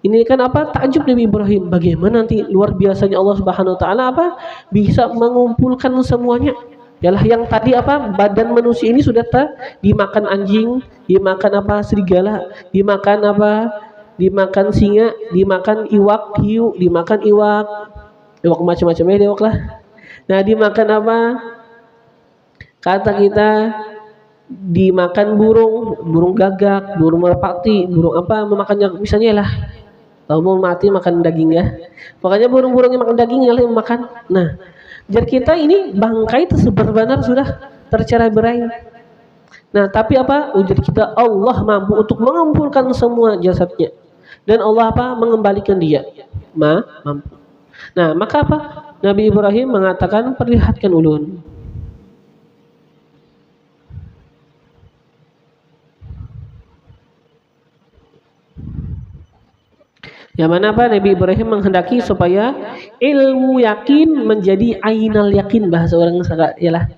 Ini kan apa takjub Nabi Ibrahim bagaimana nanti luar biasanya Allah Subhanahu wa taala apa bisa mengumpulkan semuanya. Yalah yang tadi apa badan manusia ini sudah dimakan anjing, dimakan apa serigala, dimakan apa? Dimakan singa, dimakan iwak hiu, dimakan iwak macam-macam ya iwak lah. Nah, dimakan apa? Kata kita dimakan burung gagak, burung merpati, burung apa memakannya misalnya lah. Kalau mau mati makan daging ya. Makanya burung-burung yang makan daging yang makan. Nah, jadi kita ini bangkai tersebar benar sudah tercerai-berai. Nah, tapi apa? Ujar kita Allah mampu untuk mengumpulkan semua jasadnya. Dan Allah apa? Mengembalikan dia. Mampu. Nah, maka apa? Nabi Ibrahim mengatakan perlihatkan ulun. Yang mana apa Nabi Ibrahim menghendaki supaya ilmu yakin menjadi ainal yakin bahasa orang ialah.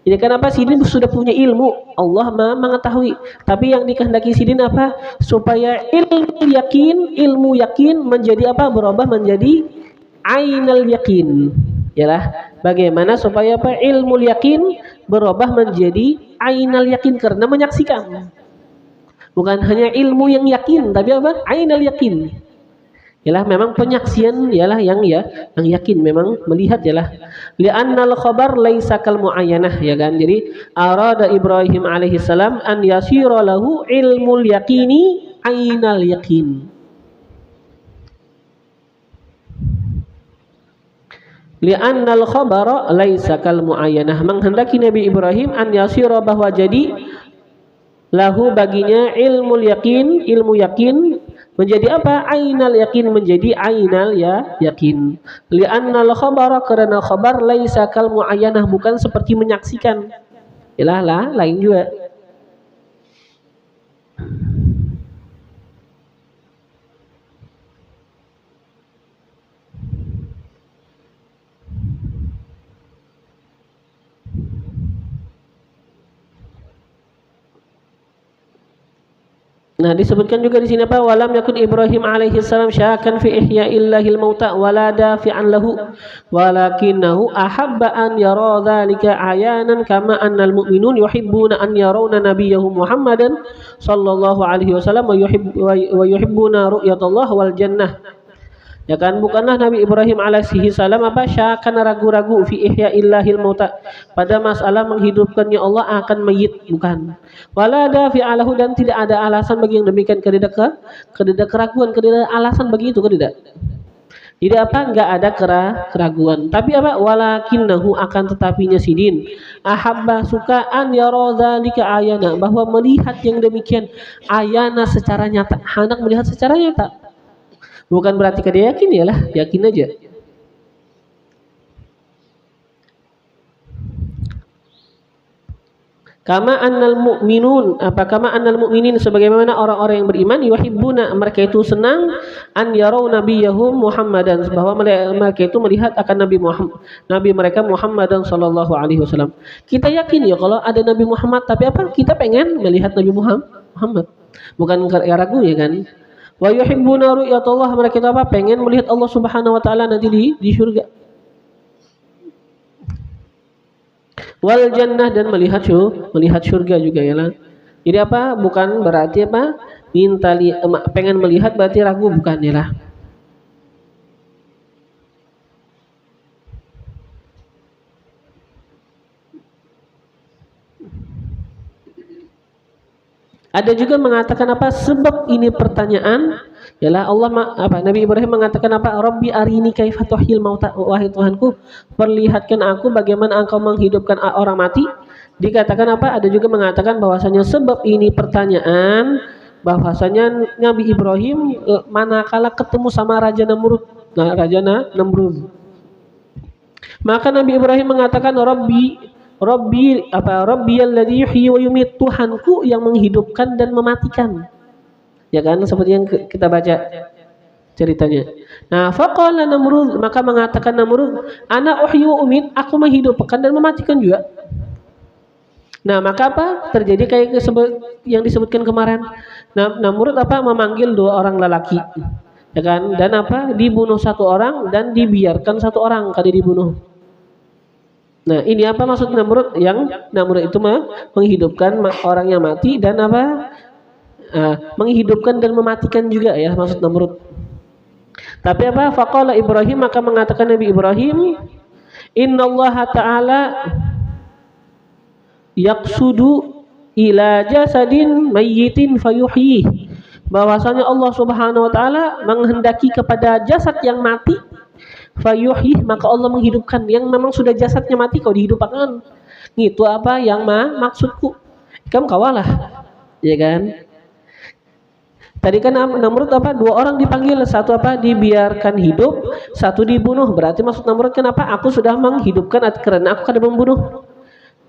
Ini kenapa Sidin sudah punya ilmu Allah mengetahui tapi yang dikehendaki Sidin apa supaya ilmu yakin menjadi apa berubah menjadi ainal yakin ialah bagaimana supaya apa ilmu yakin berubah menjadi ainal yakin karena menyaksikan bukan hanya ilmu yang yakin tapi apa ainal yakin ialah memang penyaksian ialah yang yakin memang melihat ialah li'annal khabar laisa kal muayyanah ya kan jadi arada Ibrahim alaihi salam an yasira lahu ilmul yaqini ainal yaqin li'annal khabara laisa kal muayyanah menghendaki Nabi Ibrahim an yasira bahwa jadi lahu baginya ilmu yakin menjadi apa ainal yakin menjadi ainal yakin li'annal khabara karena khabar laisa kal muayyanah bukan seperti menyaksikan ialah lain juga. Nah, disebutkan juga di sini apa? Walam yakun Ibrahim alaihi salam syakan fi ihya'illahil mauta wala dafi'an lahu walakinahu ahabba an yara dzalika ayanan kama annal mu'minun yuhibbuna an yarawna nabiyyahum Muhammadan sallallahu alaihi wasallam wa yuhibbuna ru'yatallah wal jannah. Ya kan bukanlah Nabi Ibrahim alaihi salam apa syakan ragu-ragu fi ihya'illahil mauta pada masalah menghidupkannya Allah akan mayit bukan wala dafi'alahu dan tidak ada alasan bagi yang demikian tidak keraguan tidak alasan bagi itu tidak apa enggak ada keraguan tapi apa walakinnahu akan tetapinya Sidin ahabba suka an yara dzalika ayana bahwa melihat yang demikian ayana secara nyata hendak melihat secara nyata. Bukan berarti dia yakin ya lah, yakin aja. Kama annal mu'minin sebagaimana orang-orang yang beriman yuhibbuna mereka itu senang an yarau nabiyahum Muhammadan bahwa mereka itu melihat akan nabi mereka Muhammadan sallallahu alaihi wasallam. Kita yakin ya kalau ada Nabi Muhammad tapi apa kita pengen melihat Nabi Muhammad. Bukan ragu ya kan? Wa yuhibbuna ru'yatallah mereka itu apa pengen melihat Allah Subhanahu wa taala nanti di surga wal jannah dan melihat surga juga ya lah. Jadi apa bukan berarti apa pengen melihat berarti ragu bukan ya lah. Ada juga mengatakan apa sebab ini pertanyaan ialah Allah Nabi Ibrahim mengatakan apa Rabbi arini kaifa tuhyil mauta wahai Tuhanku perlihatkan aku bagaimana engkau menghidupkan orang mati Dikatakan apa? Ada juga mengatakan bahwasanya sebab ini pertanyaan bahwasanya Nabi Ibrahim manakala ketemu sama Raja Namrud. Nah, Raja Namrud. Maka Nabi Ibrahim mengatakan Rabbi alladzi yuhyi wa yumit, Tuhanku yang menghidupkan dan mematikan. Ya kan, seperti yang kita baca ceritanya. Nah, faqala Namrud, maka mengatakan Namrud, ana uhyi wa umit, aku menghidupkan dan mematikan juga. Nah, maka apa? Terjadi kayak yang disebutkan kemarin. Nah, Namrud apa? Memanggil 2 orang lelaki. Ya kan? Dan apa? Dibunuh 1 orang dan dibiarkan 1 orang kali dibunuh. Nah, ini apa maksud Namrud? Yang Namrud itu menghidupkan orang yang mati dan apa? Menghidupkan dan mematikan juga ya maksud Namrud. Tapi apa? Faqala Ibrahim, maka mengatakan Nabi Ibrahim, innallaha ta'ala yaqsudu ila jasadin mayyitin fayuhyih, bahwasanya Allah Subhanahu wa taala menghendaki kepada jasad yang mati, fayuhyih, maka Allah menghidupkan. Yang memang sudah jasadnya mati kau dihidupkan. Itu apa yang maksudku? Kamu kawalah, ya kan? Tadi kan Namrud apa? 2 orang dipanggil, 1 apa? Dibiarkan hidup, 1 dibunuh. Berarti maksud Namrud kenapa? Aku sudah menghidupkan karena aku kada membunuh.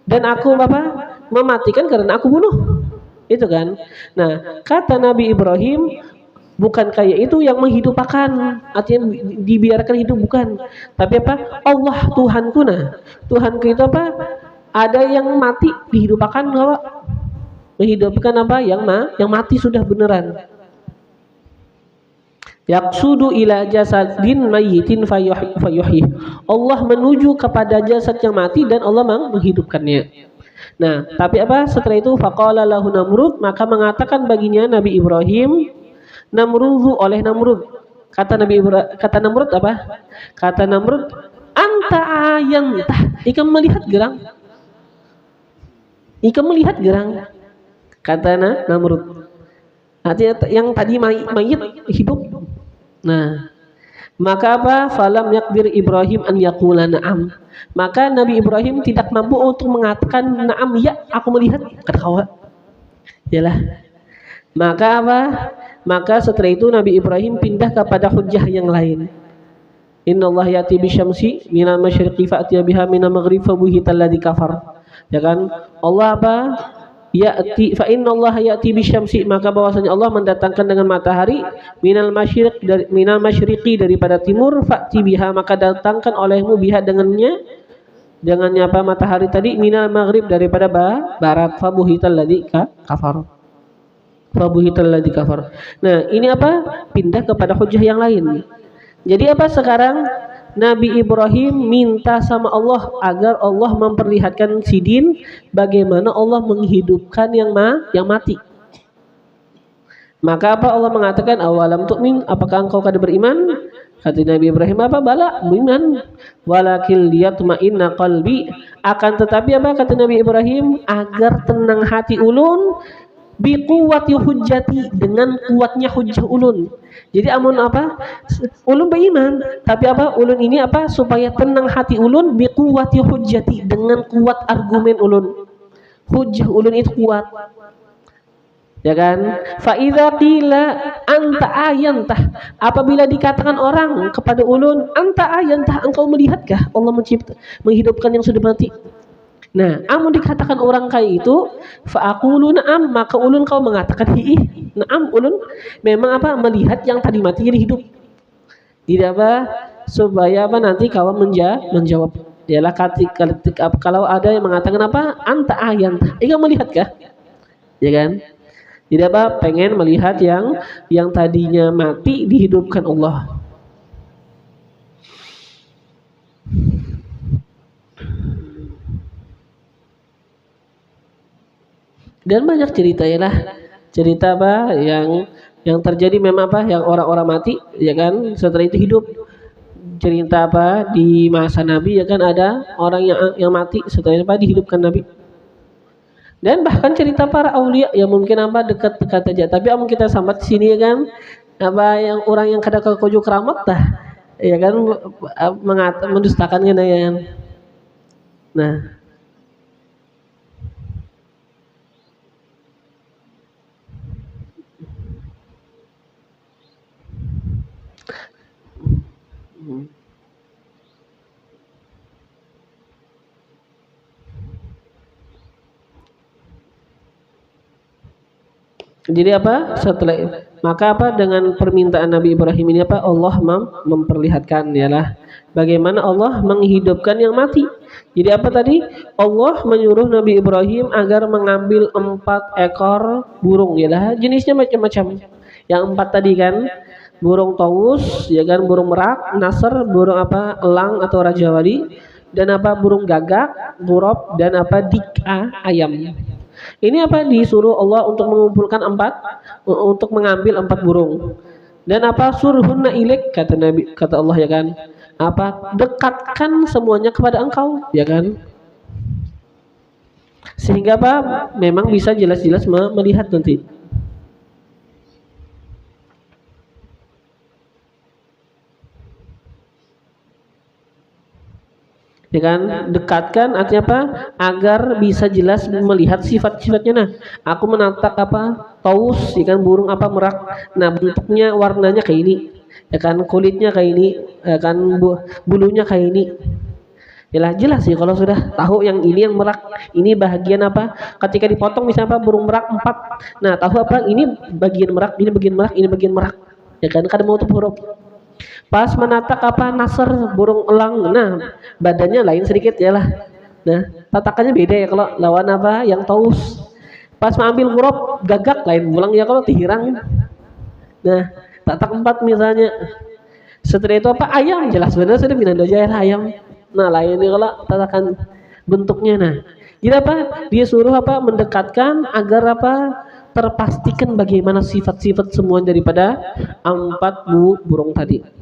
Dan aku apa? Mematikan karena aku bunuh. Itu kan. Nah, kata Nabi Ibrahim, bukan kayak itu yang menghidupkan, artinya dibiarkan hidup, bukan. Tapi apa? Allah Tuhanku. Nah, Tuhanku itu apa? Ada yang mati dihidupkan, apa? Menghidupkan apa? Yang mati sudah beneran. Yaqsudu ila jasadin mayyitin fayuhyih. Allah menuju kepada jasad yang mati dan Allah menghidupkannya. Nah, tapi apa? Setelah itu faqala lahu Namrud, maka mengatakan baginya Nabi Ibrahim, Namrudu oleh Namrud. Kata Namrud apa? Kata Namrud, anta ayantah. Ika melihat gerang. Ika melihat gerang. Kata Namrud. Artinya yang tadi mayit hidup. Nah, maka apa? Falam yakbir Ibrahim an yaqula na'am. Maka Nabi Ibrahim tidak mampu untuk mengatakan na'am, ya aku melihat, kata kawa. Yalah. Maka apa? Maka setelah itu Nabi Ibrahim pindah kepada hujjah yang lain. Innallaha ya'ti bisyamsi minal masyriqi fa'tiya biha minal maghrib fa buhital ladzi kafar. Ya kan? Allah apa? Ya'ti fa innallaha ya'ti bisyamsi, maka bahwasanya Allah mendatangkan dengan matahari minal masyriqi daripada timur, fa'ti biha, maka datangkan olehmu biha dengannya apa matahari tadi, minal maghrib daripada barat, fa buhital ladzi kafar. Fa buhital ladzi kafar. Nah, ini apa? Pindah kepada hujjah yang lain. Jadi apa sekarang? Nabi Ibrahim minta sama Allah agar Allah memperlihatkan sidin bagaimana Allah menghidupkan yang mati. Maka apa? Allah mengatakan, awalam tu'min, apakah engkau kada beriman? Kata Nabi Ibrahim apa? Bala, beriman. Walakil liyatma'inna qalbi, akan tetapi apa? Kata Nabi Ibrahim, agar tenang hati ulun, biquwwati hujjati, dengan kuatnya hujjah ulun. Jadi amun apa? Ulun beriman, tapi apa? Ulun ini apa? Supaya tenang hati ulun, biquwwati hujjati, dengan kuat argumen ulun. Hujjah ulun itu kuat. Ya kan? Fa idza qila anta ayantah, apabila dikatakan orang kepada ulun, anta ayantah, engkau melihatkah Allah menghidupkan yang sudah mati? Nah, amun dikatakan orang kayak itu, fa aqulu na'am, maka ulun kau mengatakan hiih, na'am, ulun memang apa? Melihat yang tadi mati jadi hidup. Tidak apa? Supaya apa? Nanti kau menjawab. Ialah kalau ada yang mengatakan apa? Anta ayantah, engkau melihatkah? Ya kan? Tidak apa? Pengen melihat yang tadinya mati dihidupkan Allah. Dan banyak cerita ya lah, cerita apa yang terjadi memang apa, yang orang-orang mati ya kan setelah itu hidup. Cerita apa di masa Nabi ya kan, ada orang yang mati setelah itu apa dihidupkan Nabi. Dan bahkan cerita para aulia yang mungkin apa dekat-dekat aja, tapi amun kita sambat di sini ya kan, apa yang orang yang kada kekojo keramat dah ya kan, mendustakan kan ya kan. Nah, Jadi apa? Setelah maka apa dengan permintaan Nabi Ibrahim ini apa? Allah memperlihatkan ialah bagaimana Allah menghidupkan yang mati. Jadi apa tadi? Allah menyuruh Nabi Ibrahim agar mengambil 4 ekor burung ialah jenisnya macam-macam. Yang 4 tadi kan burung tawus, ya kan burung merak, nasr, burung apa? Elang atau raja wali dan apa burung gagak, gurab dan apa dika ayam. Ini apa disuruh Allah untuk mengumpulkan 4 untuk mengambil 4 burung. Dan apa surhunna ilaik kata Nabi kata Allah ya kan. Apa dekatkan semuanya kepada engkau ya kan. Sehingga apa memang bisa jelas-jelas melihat nanti. Ya kan dekatkan artinya apa agar bisa jelas melihat sifat-sifatnya. Nah aku menatap apa taus ya kan burung apa merak, nah bentuknya warnanya kayak ini ya kan kulitnya kayak ini ya kan bulunya kayak ini. Yalah jelas sih kalau sudah tahu yang ini yang merak ini bagian apa ketika dipotong misalnya apa burung merak 4, nah tahu apa ini bagian merak ini bagian merak ini bagian merak ya kan kada mau tuh huruf. Pas menatak apa nasr burung elang, nah badannya lain sedikit ya lah. Nah tatakannya beda ya kalau lawan apa yang taus. Pas mengambil huruf gagak lain pulang ya kalau tihirang. Nah tatak 4 misalnya. Setelah itu apa ayam jelas benar sudah binaan aja ya ayam. Nah lain ya kalau tatakan bentuknya. Nah jadi apa dia suruh apa mendekatkan agar apa terpastikan bagaimana sifat-sifat semua daripada 4 burung tadi.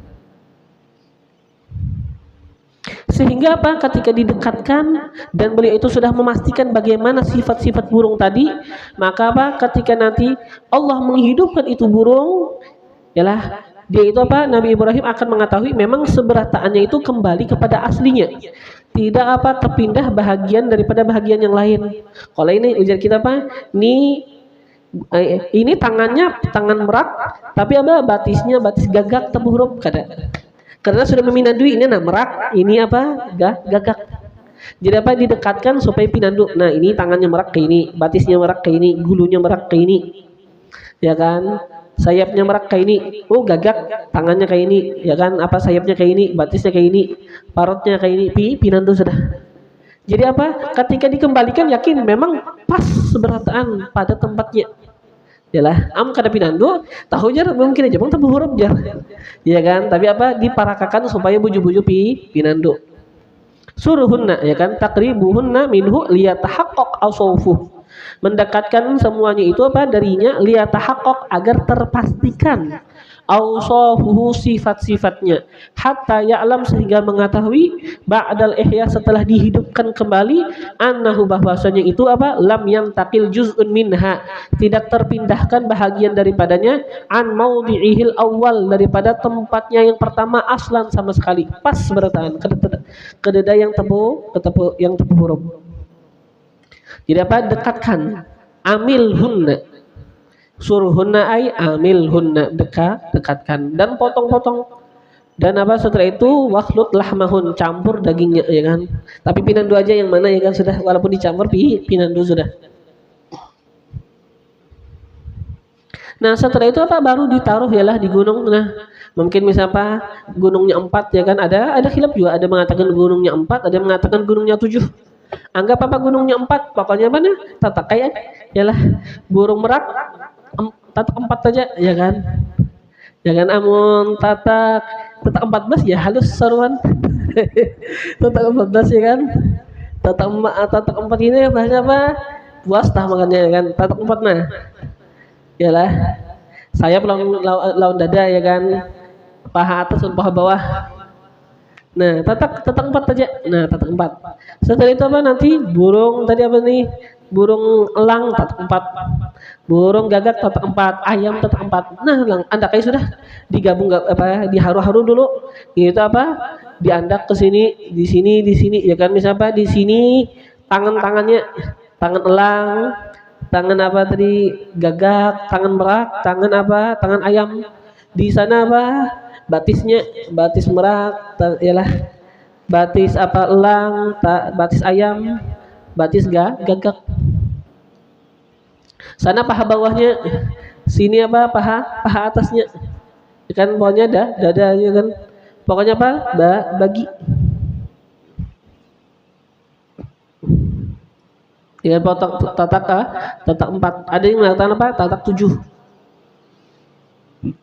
Sehingga apa ketika didekatkan dan beliau itu sudah memastikan bagaimana sifat-sifat burung tadi, maka apa ketika nanti Allah menghidupkan itu burung ialah dia itu apa Nabi Ibrahim akan mengetahui memang seberataannya itu kembali kepada aslinya, tidak apa terpindah bahagian daripada bahagian yang lain. Kalau ini ujar kita apa ini tangannya tangan merak tapi apa batisnya batis gagak tebu huruf kada. Karena sudah meminandui ini nah merak, ini apa gagak. Jadi apa didekatkan supaya pinandu. Nah ini tangannya merak ke ini, batisnya merak ke ini, gulunya merak ke ini, ya kan. Sayapnya merak ke ini, oh gagak, tangannya kayak ini, ya kan. Apa sayapnya kayak ini, batisnya kayak ini, parotnya kayak ini, pinandu sudah. Jadi apa? Ketika dikembalikan yakin memang pas seberataan pada tempatnya. Yalah, kada pinandu, tahu jar mungkin aja bang tabu huruf jar. Ya kan? Tapi apa diparakakan supaya buju-buju pinandu. Suruhunna ya kan takribuhunna minhu liyatahaqqaq awsaufuh. Mendekatkan semuanya itu apa darinya liyatahaqqaq agar terpastikan awsafuhu sifat-sifatnya hatta ya'lam sehingga mengetahui ba'dal ihya setelah dihidupkan kembali annahu bahwasanya itu apa lam yantaqil juz'un minha tidak terpindahkan bahagian daripadanya an maudhi'ihil awal daripada tempatnya yang pertama aslan sama sekali pas berataan kededa yang tebu huruf. Jadi apa dekatkan amil hunna suruhunna ay amil hunna dekatkan dan potong-potong dan apa setelah itu waklut lahmahun campur dagingnya ya kan tapi pinandu aja yang mana ya kan sudah walaupun dicampur pinandu sudah. Nah setelah itu apa baru ditaruh yalah di gunung. Nah mungkin misalnya apa gunungnya 4 ya kan ada khilaf juga ada mengatakan gunungnya 4 ada yang mengatakan gunungnya 7. Anggap apa gunungnya 4 pokoknya mana tata kayak yalah burung merak tatak 4 saja ya kan amun tatak 14 ya halus seruan tatak 14 ya kan tatak 4 ini bahasanya apa puas tah makannya ya kan tatak 4 nah yalah sayap lawan dada ya kan paha atas dan paha bawah. Nah tatak 4 saja nah tatak 4 setelah itu apa nanti burung tadi apa nih burung elang tatak 4 burung gagak tatak 4 ayam tatak 4 nah andak kayak sudah digabung apa diharu-haru dulu itu apa diandak ke sini di sini ya kan misalnya apa di sini tangannya tangan elang tangan apa tadi gagak tangan merak tangan apa tangan ayam di sana apa batisnya, batis merak, ialah batis apa elang, batis ayam, batis gagak. Sana paha bawahnya, sini apa paha atasnya. Kan pokoknya dada ya kan. Pokoknya apa? Bagi. Dengan tatak 4. Ada yang mengatakan apa? Tatak 7.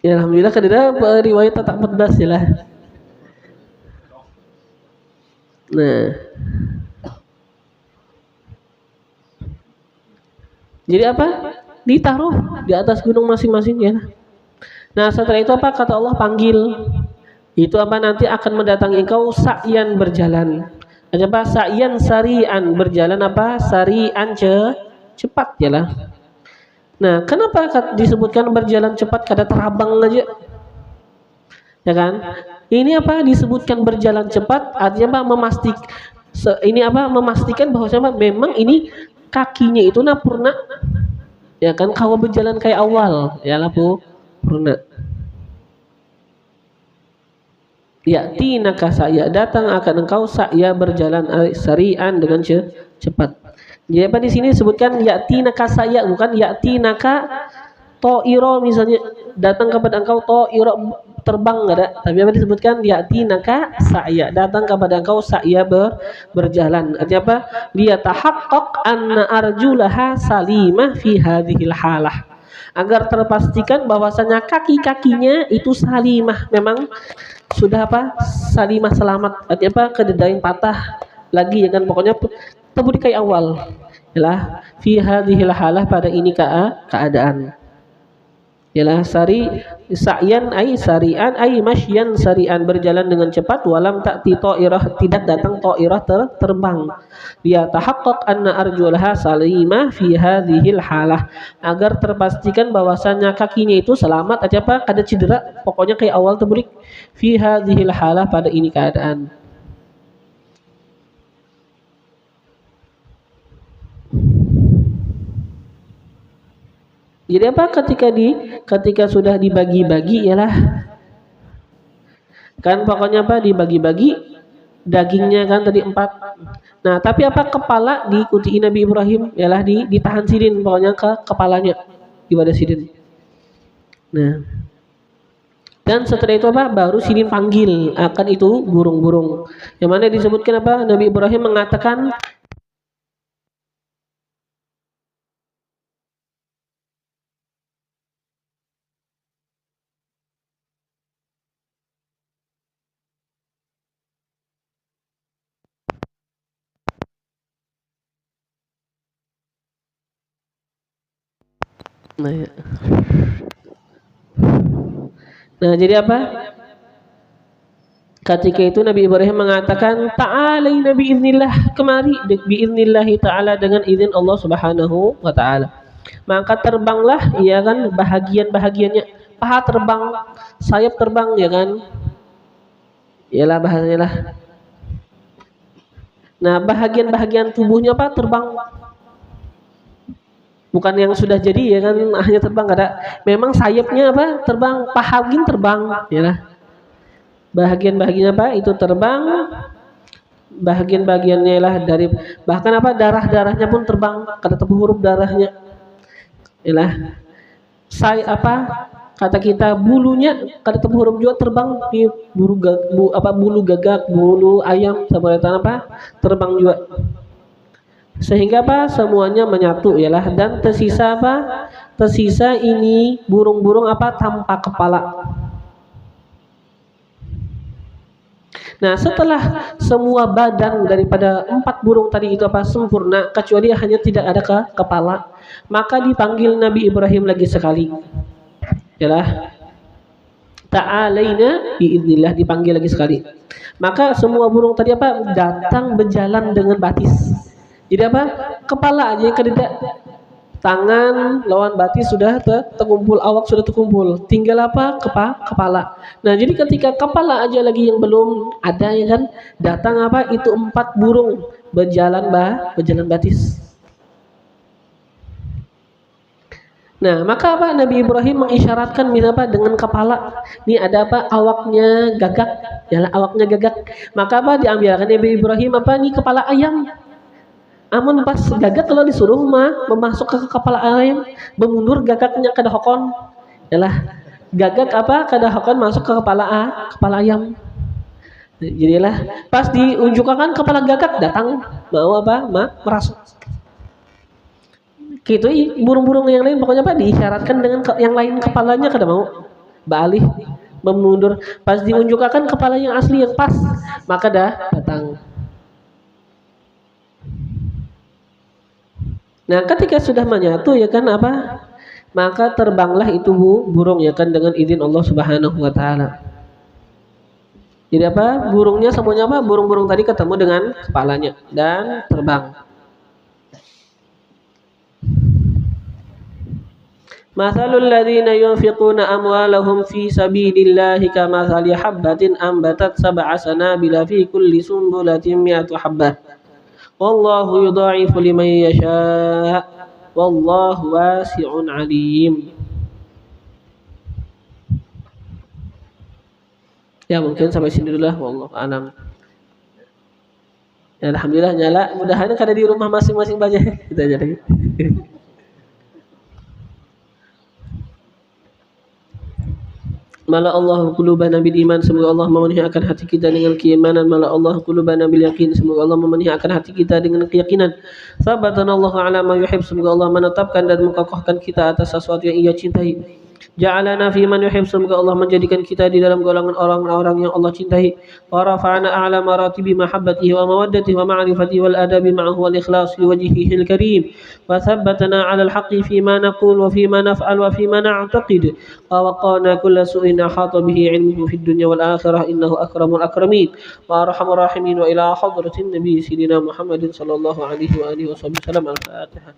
Ya, alhamdulillah kan ada riwayat tatak 14 ya lah. Nah. Jadi apa? Ditaruh di atas gunung masing-masing ya. Nah, setelah itu apa? Kata Allah panggil. Itu apa? Nanti akan mendatangi engkau sa'yan berjalan. Ada apa? Sa'yan sari'an berjalan apa? Sari'an cepat ya lah. Nah, kenapa disebutkan berjalan cepat kada terabang aja? Ya kan? Ini apa? Disebutkan berjalan cepat artinya apa? Memastikan bahwa memang ini kakinya itu purna. Ya kan? Kau berjalan kayak awal, ya lah purna. Ya'tinaka sa'ya, datang akan engkau sa'ya berjalan sari'an dengan cepat. Jadi apa di sini disebutkan ya'tinaka sa'ya, bukan ya'tinaka ta'ira misalnya, datang kepada engkau ta'ira terbang, enggak ada. Tapi apa disebutkan ya'tinaka sa'ya, datang kepada engkau sa'ya berjalan. Artinya apa? Liyatahaqqaq anna arjulaha salimah fi hadhil halah. Agar terpastikan bahwasanya kaki-kakinya itu salimah, memang sudah apa? Salimah selamat. Artinya apa? Kededain patah lagi ya kan, pokoknya tebudi kayak awal. Yalah fi hadhil halah, pada ini keadaan. Yalah sa'yan ay sari'an ay masyan sari'an, berjalan dengan cepat, walam ta'ti ta'irah, tidak datang ta'irah terbang. Dia tahaqqaq anna arjulaha salimah fi hadhil halah, agar terpastikan bahwasanya kakinya itu selamat, aja apa? Kada cedera, pokoknya kayak awal terbalik. Fi hadhil halah, pada ini keadaan. Jadi apa? Ketika sudah dibagi-bagi ialah kan pokoknya apa? Dibagi-bagi dagingnya kan tadi 4. Nah, tapi apa? Kepala diikuti Nabi Ibrahim ialah ditahan sidin, pokoknya ke kepalanya ibadah sidin. Nah, dan setelah itu apa? Baru sidin panggil akan itu burung-burung. Yang mana disebutkan apa? Nabi Ibrahim mengatakan Nah, jadi apa? Ketika itu Nabi Ibrahim mengatakan, ta'alaina biiznillah, kemari biiznillahi ta'ala, dengan izin Allah Subhanahu wa ta'ala. Maka terbanglah, ya kan, bahagian-bahagiannya. Paha terbang, sayap terbang, ya kan. Yalah bahasanya lah. Nah, bahagian-bahagian tubuhnya apa? Terbang. Bukan yang sudah jadi ya kan, hanya terbang, ada. Memang sayapnya apa? Terbang, paha gin terbang, ya lah. Bahagian-bahagiannya apa? Itu terbang. Bahagian-bahagiannya lah dari, bahkan apa? Darah-darahnya pun terbang, kada tebu huruf darahnya. Yalah. Kata kita bulunya kada tebu huruf juga terbang, di bulu gagak, bulu ayam, seperti apa? Terbang juga. Sehingga apa? Semuanya menyatu ialah, dan tersisa apa? Tersisa ini burung-burung apa? Tanpa kepala. Nah, setelah semua badan daripada 4 burung tadi itu apa? Sempurna, kecuali hanya tidak ada kepala, maka dipanggil Nabi Ibrahim lagi sekali. Ialah ta'alaina biiznillah, dipanggil lagi sekali. Maka semua burung tadi apa? Datang berjalan dengan batis. Jadi apa? Kepala aja yang kededa. Tangan lawan batis sudah terkumpul, awak sudah terkumpul. Tinggal apa? Kepala. Nah, jadi ketika kepala aja lagi yang belum ada ya kan, datang apa? Itu 4 burung berjalan batis. Nah, maka apa? Nabi Ibrahim mengisyaratkan apa? Dengan kepala. Ini ada apa? Awaknya gagak. Ya, awaknya gagak. Maka apa? Diambilkan Nabi Ibrahim apa? Ini kepala ayam. Amun pas gagak kalau disuruh memasuk ke kepala ayam, memundur gagaknya kada hokon. Yalah, gagak apa? Kada hokon masuk ke kepala ayam. Jadilah pas diunjukkan kepala gagak datang mau apa? Merasuk. Gitu burung-burung yang lain pokoknya apa diisyaratkan dengan yang lain kepalanya kada mau balik memundur pas diunjukkan kepala yang asli yang pas maka dah datang. Nah ketika sudah menyatu ya kan apa maka terbanglah itu burung ya kan dengan izin Allah Subhanahu wa taala. Jadi apa burungnya semuanya apa burung-burung tadi ketemu dengan kepalanya dan terbang. Mathalul ladzina yunfiquna amwalahum fi sabilillahi kamathali habbatin ambatat sab'a sanabila fi kulli sumbulatin mi'atu habbah. Wallahu yudha'ifu liman yasha'. Wallahu wasi'un 'alim. Ya mungkin sampai sini dulu lah wallahu a'lam. Ya, alhamdulillah nyala mudahan kada di rumah masing-masing baca kita jadi. Mala Allah qulubana bil iman, semoga Allah memenuhi akan hati kita dengan keimanan. Mala Allah qulubana bil yaqin, semoga Allah memenuhi akan hati kita dengan keyakinan. Sabatana Allah ala ma yuhib, semoga Allah menetapkan dan menkokohkan kita atas sesuatu yang Ia cintai. Ja'alana fi man yuhib, semoga Allah menjadikan kita di dalam golongan orang-orang yang Allah cintai. Wa rafa'ana a'la maratibi mahabbatihi wa mawaddatihi wa ma'rifatihi wal adabi ma'ahu wal ikhlas li wajhihi al karim. Wa thabbatana 'ala al haqqi fi ma naqul wa fi ma naf'al wa fi ma na'taqid. Wa waqana kulla su'in ahata bihi 'ilmuhu fid dunya wal akhirah innahu akramul akramin wa arhamur rahimin. Wa ila hadratin nabi sayyidina Muhammadin sallallahu alaihi wa alihi wasallam. Al-Fatihah.